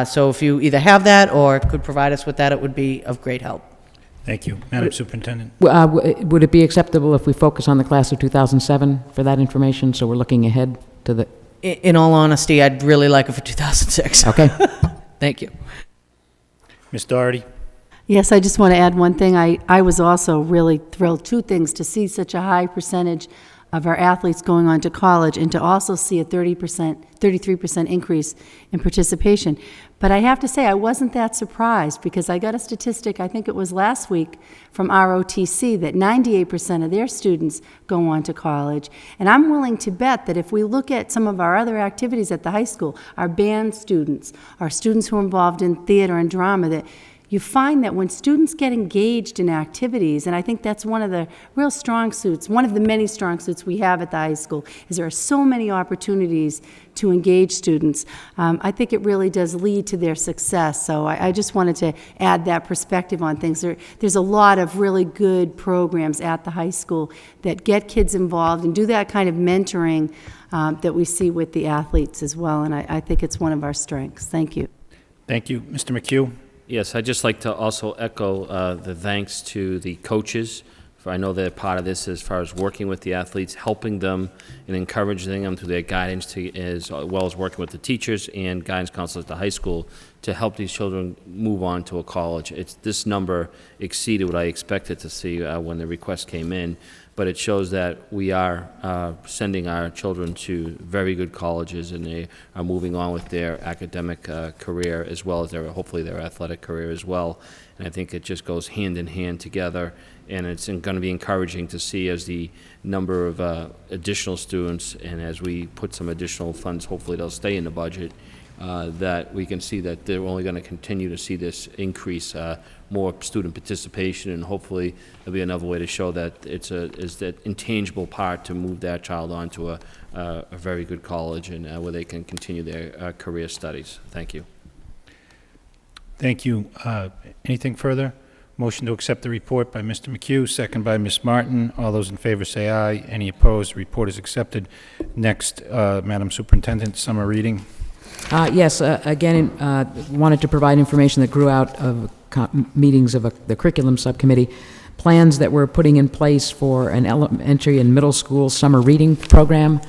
So if you either have that or could provide us with that, it would be of great help. Thank you. Madam Superintendent? Would it be acceptable if we focus on the class of 2007 for that information, so we're looking ahead to the... In all honesty, I'd really like it for 2006. Okay. Thank you. Ms. Doherty? Yes, I just want to add one thing. I was also really thrilled, two things, to see such a high percentage of our athletes going on to college and to also see a 33% increase in participation. But I have to say, I wasn't that surprised because I got a statistic, I think it was last week, from ROTC that 98% of their students go on to college. And I'm willing to bet that if we look at some of our other activities at the high school, our band students, our students who are involved in theater and drama, that you find that when students get engaged in activities, and I think that's one of the real strong suits, one of the many strong suits we have at the high school, is there are so many opportunities to engage students. I think it really does lead to their success. So I just wanted to add that perspective on things. There's a lot of really good programs at the high school that get kids involved and do that kind of mentoring that we see with the athletes as well, and I think it's one of our strengths. Thank you. Thank you. Mr. McHugh? Yes, I'd just like to also echo the thanks to the coaches. For I know they're part of this as far as working with the athletes, helping them and encouraging them through their guidance, as well as working with the teachers and guidance counselors at the high school to help these children move on to a college. This number exceeded what I expected to see when the request came in, but it shows that we are sending our children to very good colleges, and they are moving on with their academic career as well as hopefully their athletic career as well. And I think it just goes hand in hand together, and it's going to be encouraging to see as the number of additional students and as we put some additional funds, hopefully they'll stay in the budget, that we can see that they're only going to continue to see this increase, more student participation, and hopefully there'll be another way to show that it's that intangible part to move that child on to a very good college and where they can continue their career studies. Thank you. Thank you. Anything further? Motion to accept the report by Mr. McHugh, second by Ms. Martin. All those in favor say aye. Any opposed? The report is accepted. Next, Madam Superintendent, summer reading. Yes, again, wanted to provide information that grew out of meetings of the curriculum subcommittee, plans that we're putting in place for an elementary and middle school summer reading program.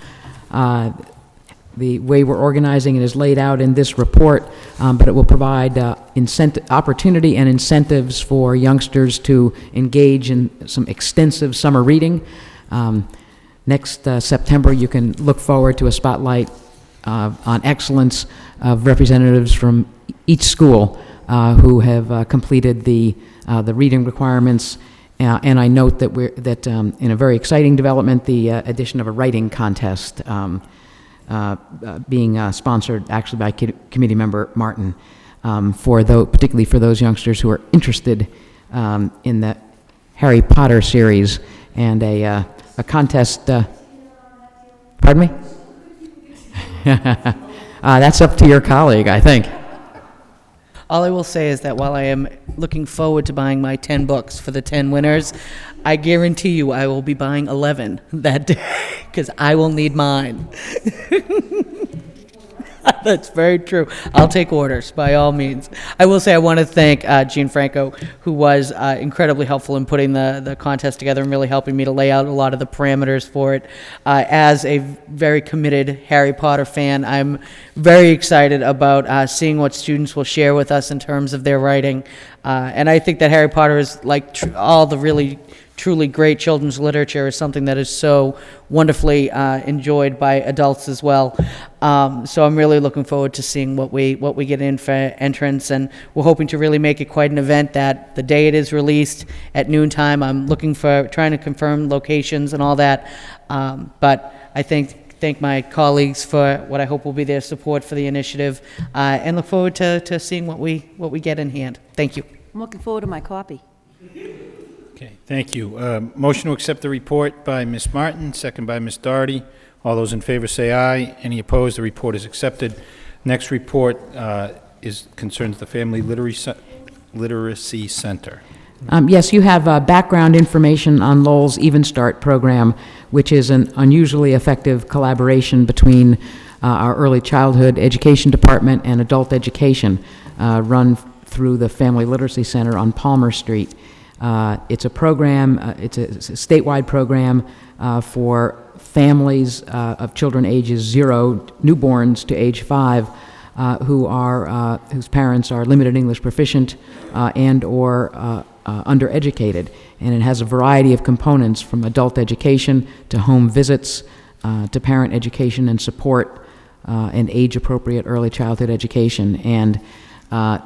The way we're organizing it is laid out in this report, but it will provide opportunity and incentives for youngsters to engage in some extensive summer reading. Next September, you can look forward to a spotlight on excellence of representatives from each school who have completed the reading requirements. And I note that in a very exciting development, the addition of a writing contest being sponsored actually by committee member Martin, particularly for those youngsters who are interested in the Harry Potter series, and a contest. Pardon me? That's up to your colleague, I think. All I will say is that while I am looking forward to buying my 10 books for the 10 winners, I guarantee you I will be buying 11 that day, because I will need mine. That's very true. I'll take orders, by all means. I will say I want to thank Jean Franco, who was incredibly helpful in putting the contest together and really helping me to lay out a lot of the parameters for it. As a very committed Harry Potter fan, I'm very excited about seeing what students will share with us in terms of their writing. And I think that Harry Potter is, like all the really truly great children's literature, is something that is so wonderfully enjoyed by adults as well. So I'm really looking forward to seeing what we get in for entrance, and we're hoping to really make it quite an event. That the day it is released at noontime, I'm trying to confirm locations and all that. But I thank my colleagues for what I hope will be their support for the initiative, and look forward to seeing what we get in hand. Thank you. I'm looking forward to my copy. Okay, thank you. Motion to accept the report by Ms. Martin, second by Ms. Doherty. All those in favor say aye. Any opposed? The report is accepted. Next report concerns the Family Literacy Center. Yes, you have background information on Lowell's Even Start program, which is an unusually effective collaboration between our early childhood education department and adult education, run through the Family Literacy Center on Palmer Street. It's a program, it's a statewide program for families of children ages 0, newborns, to age 5, whose parents are limited English proficient and/or undereducated. And it has a variety of components, from adult education to home visits to parent education and support and age-appropriate early childhood education. And there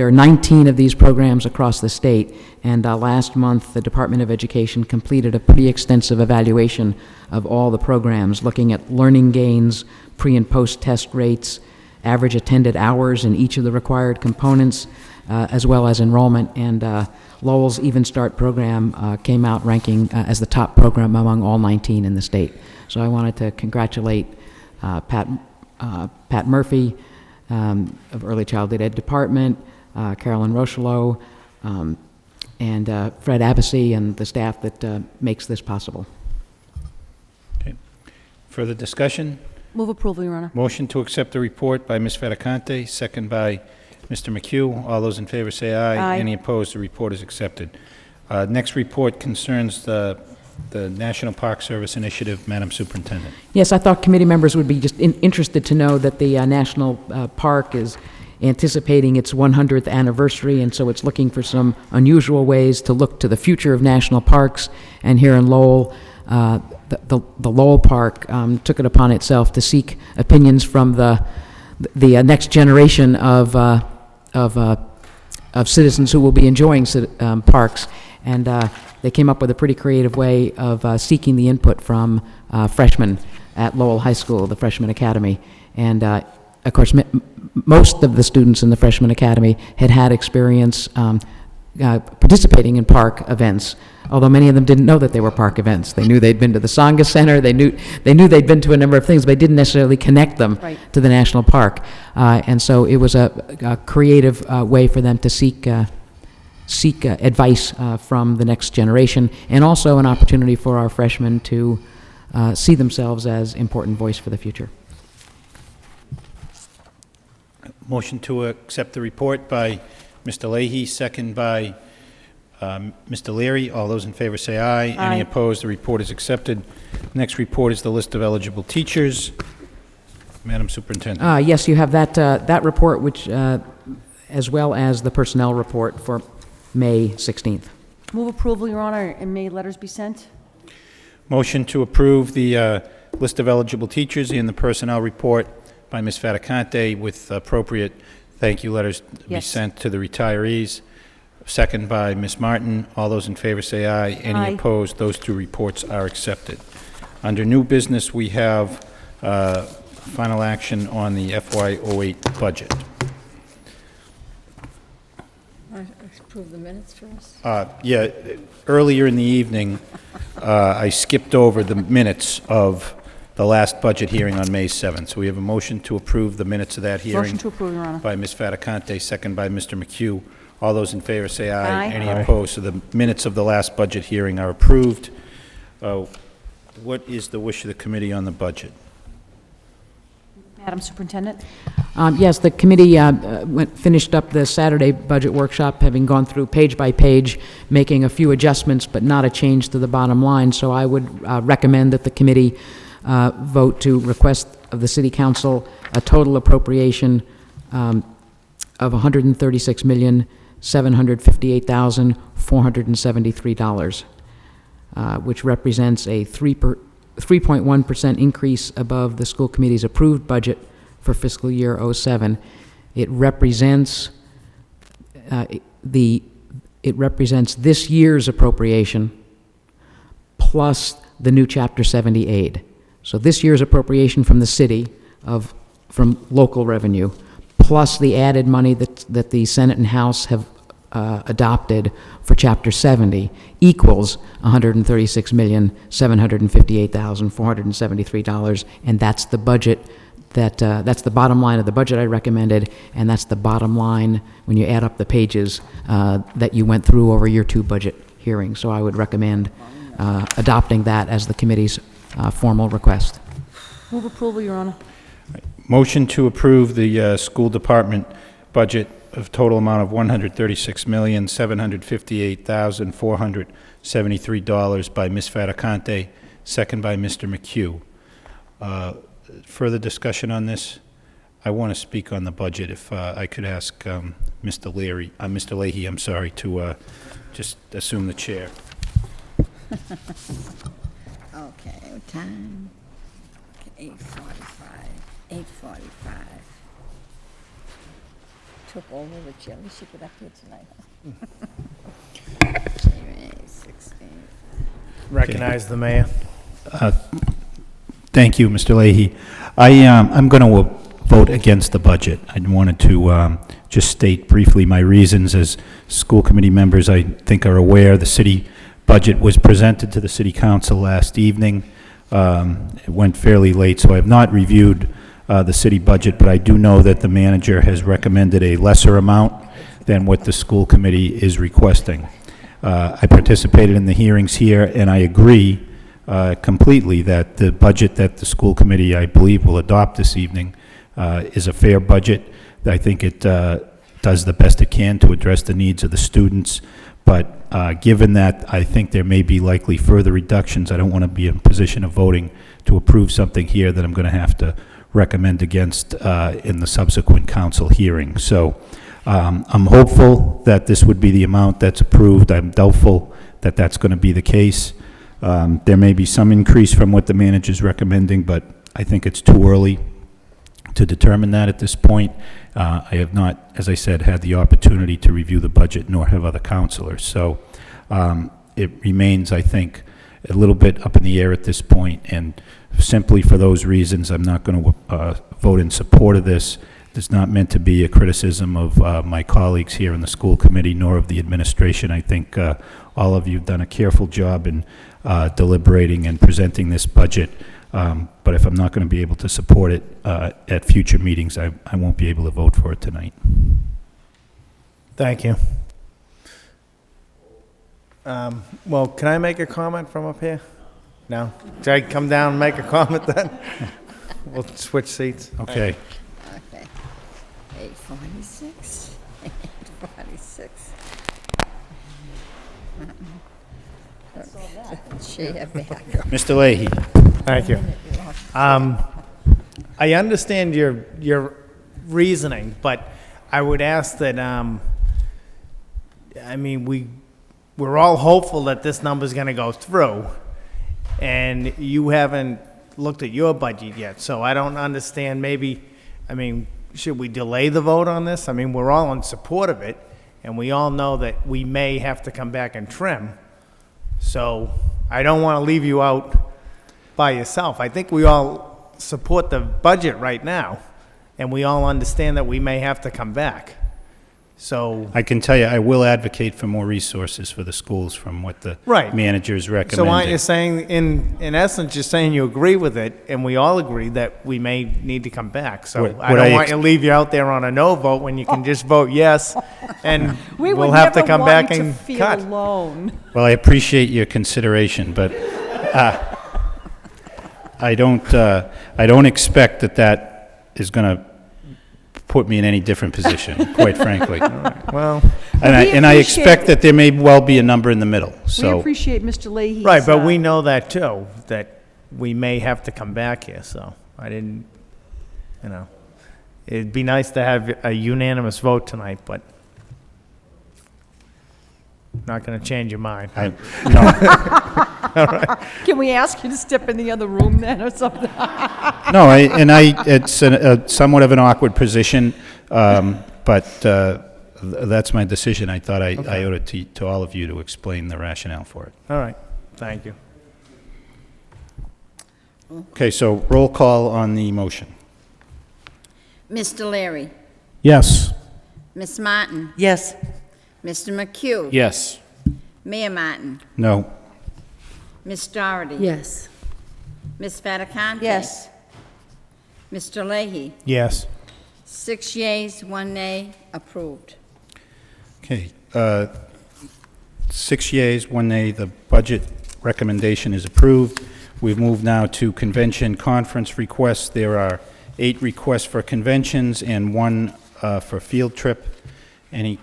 are 19 of these programs across the state, and last month the Department of Education completed a pretty extensive evaluation of all the programs, looking at learning gains, pre- and post-test rates, average attended hours in each of the required components, as well as enrollment. And Lowell's Even Start program came out ranking as the top program among all 19 in the state. So I wanted to congratulate Pat Murphy of Early Childhood Ed Department, Carolyn Rochelot, and Fred Abbasi and the staff that makes this possible. Okay. Further discussion? Move approval, Your Honor. Motion to accept the report by Ms. Fattacante, second by Mr. McHugh. All those in favor say aye. Aye. Any opposed? The report is accepted. Next report concerns the National Park Service Initiative. Madam Superintendent. Yes, I thought committee members would be just interested to know that the National Park is anticipating its 100th anniversary, and so it's looking for some unusual ways to look to the future of national parks. And here in Lowell, the Lowell Park took it upon itself to seek opinions from the next generation of citizens who will be enjoying parks. And they came up with a pretty creative way of seeking the input from freshmen at Lowell High School, the Freshman Academy. And of course, most of the students in the Freshman Academy had experience participating in park events, although many of them didn't know that they were park events. They knew they'd been to the Tsonga Center, they knew they'd been to a number of things, but they didn't necessarily connect them to the national park. And so it was a creative way for them to seek advice from the next generation, and also an opportunity for our freshmen to see themselves as important voice for the future. Motion to accept the report by Mr. Leahy, second by Mr. Leary. All those in favor say aye. Aye. Any opposed? The report is accepted. Next report is the list of eligible teachers. Madam Superintendent. Yes, you have that report, which as well as the personnel report for May 16th. Move approval, Your Honor, and may letters be sent. Motion to approve the list of eligible teachers and the personnel report by Ms. Fattacante with appropriate thank you letters to be sent to the retirees. Second by Ms. Martin. All those in favor say aye. Any Aye. opposed? Those two reports are accepted. Under new business, we have final action on the FY08 budget. Approve the minutes first. Yeah, earlier in the evening, I skipped over the minutes of the last budget hearing on May 7th. So we have a motion to approve the minutes of that hearing. Motion to approve, Your Honor. By Ms. Fattacante, second by Mr. McHugh. All those in favor say aye. Aye. Any opposed? So the minutes of the last budget hearing are approved. What is the wish of the committee on the budget? Madam Superintendent. Yes, the committee finished up the Saturday budget workshop, having gone through page by page, making a few adjustments, but not a change to the bottom line. So I would recommend that the committee vote to request of the City Council a total appropriation of $136,758,473, which represents a 3.1% increase above the school committee's approved budget for fiscal year '07. It represents this year's appropriation plus the new Chapter 70 aid. So this year's appropriation from the city from local revenue, plus the added money that the Senate and House have adopted for Chapter 70 equals $136,758,473, and that's the budget that's the bottom line of the budget I recommended, and that's the bottom line when you add up the pages that you went through over your two budget hearings. So I would recommend adopting that as the committee's formal request. Move approval, Your Honor. Motion to approve the school department budget of total amount of $136,758,473 by Ms. Fattacante, second by Mr. McHugh. further discussion on this? I want to speak on the budget. If I could ask Mr. Leahy, I'm sorry, to just assume the chair. Okay, what time? Okay, 8:45. 8:45. Took over the chair. We should get up here tonight. January 16th. Recognize the mayor. Thank you, Mr. Leahy. I'm going to vote against the budget. I wanted to just state briefly my reasons. As school committee members, I think, are aware, the city budget was presented to the city council last evening. It went fairly late, so I have not reviewed the city budget, but I do know that the manager has recommended a lesser amount than what the school committee is requesting. I participated in the hearings here, and I agree completely that the budget that the school committee, I believe, will adopt this evening is a fair budget. I think it does the best it can to address the needs of the students, but given that I think there may be likely further reductions, I don't want to be in a position of voting to approve something here that I'm going to have to recommend against in the subsequent council hearing. So I'm hopeful that this would be the amount that's approved. I'm doubtful that that's going to be the case. There may be some increase from what the manager is recommending, but I think it's too early to determine that at this point. I have not, as I said, had the opportunity to review the budget, nor have other counselors. So it remains, I think, a little bit up in the air at this point, and simply for those reasons, I'm not going to vote in support of this. It's not meant to be a criticism of my colleagues here in the school committee, nor of the administration. I think all of you have done a careful job in deliberating and presenting this budget. But if I'm not going to be able to support it at future meetings, I won't be able to vote for it tonight. Thank you. Well, can I make a comment from up here? No? Should I come down and make a comment then? We'll switch seats. Okay. Okay. 8:46. 8:46. Chair back. Mr. Leahy. Thank you. I understand your reasoning, but I would ask that, I mean, we're all hopeful that this number's gonna go through, and you haven't looked at your budget yet, so I don't understand, maybe, I mean, should we delay the vote on this? I mean, we're all in support of it, and we all know that we may have to come back and trim, so I don't want to leave you out by yourself. I think we all support the budget right now, and we all understand that we may have to come back. So I can tell you, I will advocate for more resources for the schools from what the manager is recommending. So aren't you saying, in essence, you're saying you agree with it, and we all agree that we may need to come back. So I don't want you to leave you out there on a no vote when you can just vote yes, and we'll have to come back and cut. Alone. Well, I appreciate your consideration, but I don't expect that is going to put me in any different position, quite frankly. Well, and I expect that there may well be a number in the middle. So We appreciate Mr. Leahy's... right, but we know that too, that we may have to come back here, so I didn't, you know. It'd be nice to have a unanimous vote tonight, but not going to change your mind. No. Can we ask you to step in the other room then, or something? No, it's a somewhat of an awkward position, but that's my decision. I thought I owed it to all of you to explain the rationale for it. All right, thank you. Okay, so roll call on the motion. Mr. Larry. Yes. Miss Martin. Yes. Mr. McHugh. Yes. Mayor Martin. No. Miss Doherty. Yes. Miss Fattacante. Yes. Mr. Leahy. Yes. 6 yeas, 1 nay, approved. Okay, 6 yeas, 1 nay, the budget recommendation is approved. We've moved now to convention conference requests. There are 8 requests for conventions and 1 for field trip. Any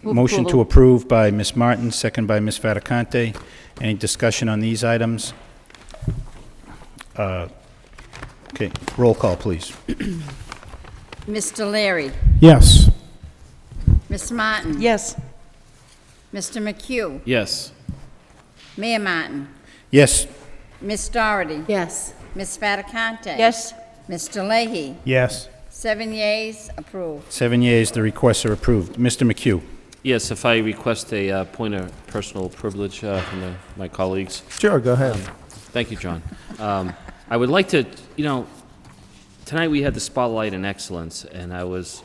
motion to approve by Ms. Martin, second by Ms. Fattacante. Any discussion on these items? Okay, roll call, please. Mr. Leary, Yes. Ms. Martin. Yes. Mr. McHugh, Yes. Mayor Martin, Yes. Ms. Doherty, Yes. Ms. Fattacante. Yes? Mr. Leahy, Yes. 7 yeas, approved. 7 yeas, the requests are approved. Mr. McHugh. Yes, if I request a point of personal privilege from my colleagues. Sure, go ahead. Thank you, John. I would like to, tonight we had the Spotlight in Excellence, and I was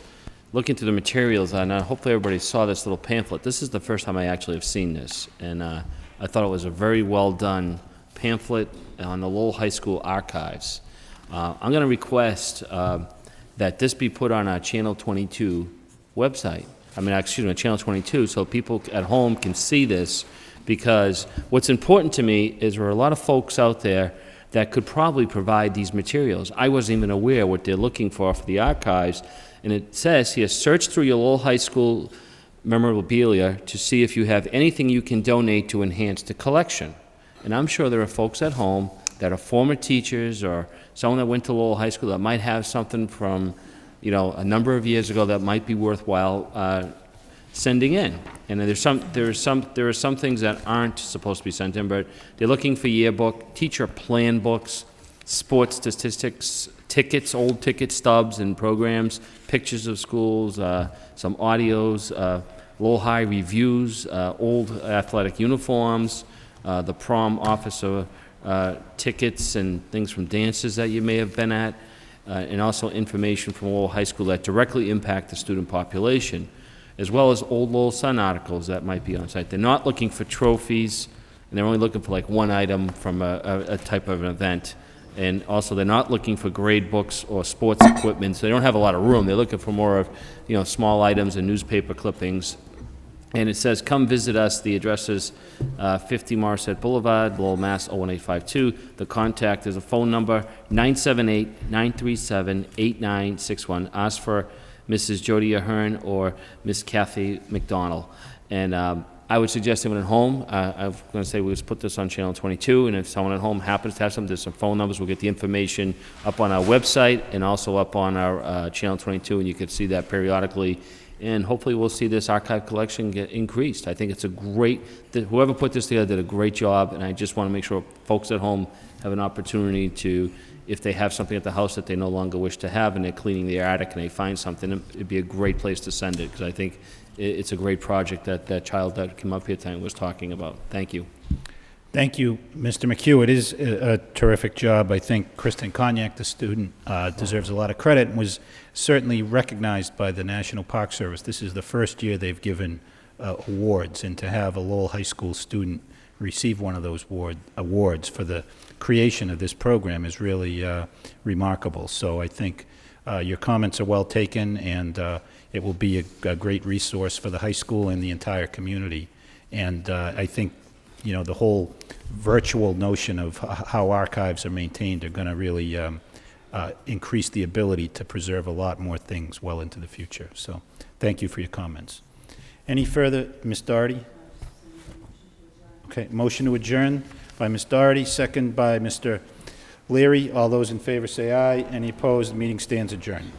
looking through the materials, and hopefully everybody saw this little pamphlet. This is the first time I actually have seen this, and I thought it was a very well-done pamphlet on the Lowell High School archives. I'm going to request that this be put on our Channel 22 website. Channel 22, so people at home can see this, because what's important to me is there are a lot of folks out there that could probably provide these materials. I wasn't even aware what they're looking for the archives, and it says here, search through your Lowell High School memorabilia to see if you have anything you can donate to enhance the collection. And I'm sure there are folks at home that are former teachers or someone that went to Lowell High School that might have something from a number of years ago that might be worthwhile sending in. And there are some things that aren't supposed to be sent in, but they're looking for yearbook, teacher plan books, sports statistics, tickets, old ticket stubs and programs, pictures of schools, some audios, Lowell High reviews, old athletic uniforms, the prom officer tickets and things from dances that you may have been at, and also information from Lowell High School that directly impact the student population, as well as old Lowell Sun articles that might be on site. They're not looking for trophies, and they're only looking for like one item from a type of an event. And also, they're not looking for grade books or sports equipment, so they don't have a lot of room. They're looking for more of, small items and newspaper clippings. And it says, come visit us. The address is 50 Morissette Boulevard, Lowell, Mass. 01852. The contact is a phone number, 978-937-8961. Ask for Mrs. Jody Ahern or Miss Kathy McDonald. And I would suggest anyone at home, I'm going to say we'll just put this on Channel 22, and if someone at home happens to have some, there's some phone numbers. We'll get the information up on our website and also up on our Channel 22, and you can see that periodically. And hopefully we'll see this archive collection get increased. I think it's a great, whoever put this together did a great job, and I just want to make sure folks at home have an opportunity to, if they have something at the house that they no longer wish to have and they're cleaning their attic and they find something, it'd be a great place to send it, because I think it's a great project that that child that came up here tonight was talking about. Thank you. Thank you, Mr. McHugh. It is a terrific job. I think Kristen Cognac, the student, deserves a lot of credit and was certainly recognized by the National Park Service. This is the first year they've given awards, and to have a Lowell High School student receive one of those awards for the creation of this program is really remarkable. So I think your comments are well taken, and it will be a great resource for the high school and the entire community. And I think the whole virtual notion of how archives are maintained are going to really increase the ability to preserve a lot more things well into the future. So thank you for your comments. Any further? Ms. Doherty? Okay, motion to adjourn by Ms. Doherty, second by Mr. Leary. All those in favor say aye. Any opposed? The meeting stands adjourned.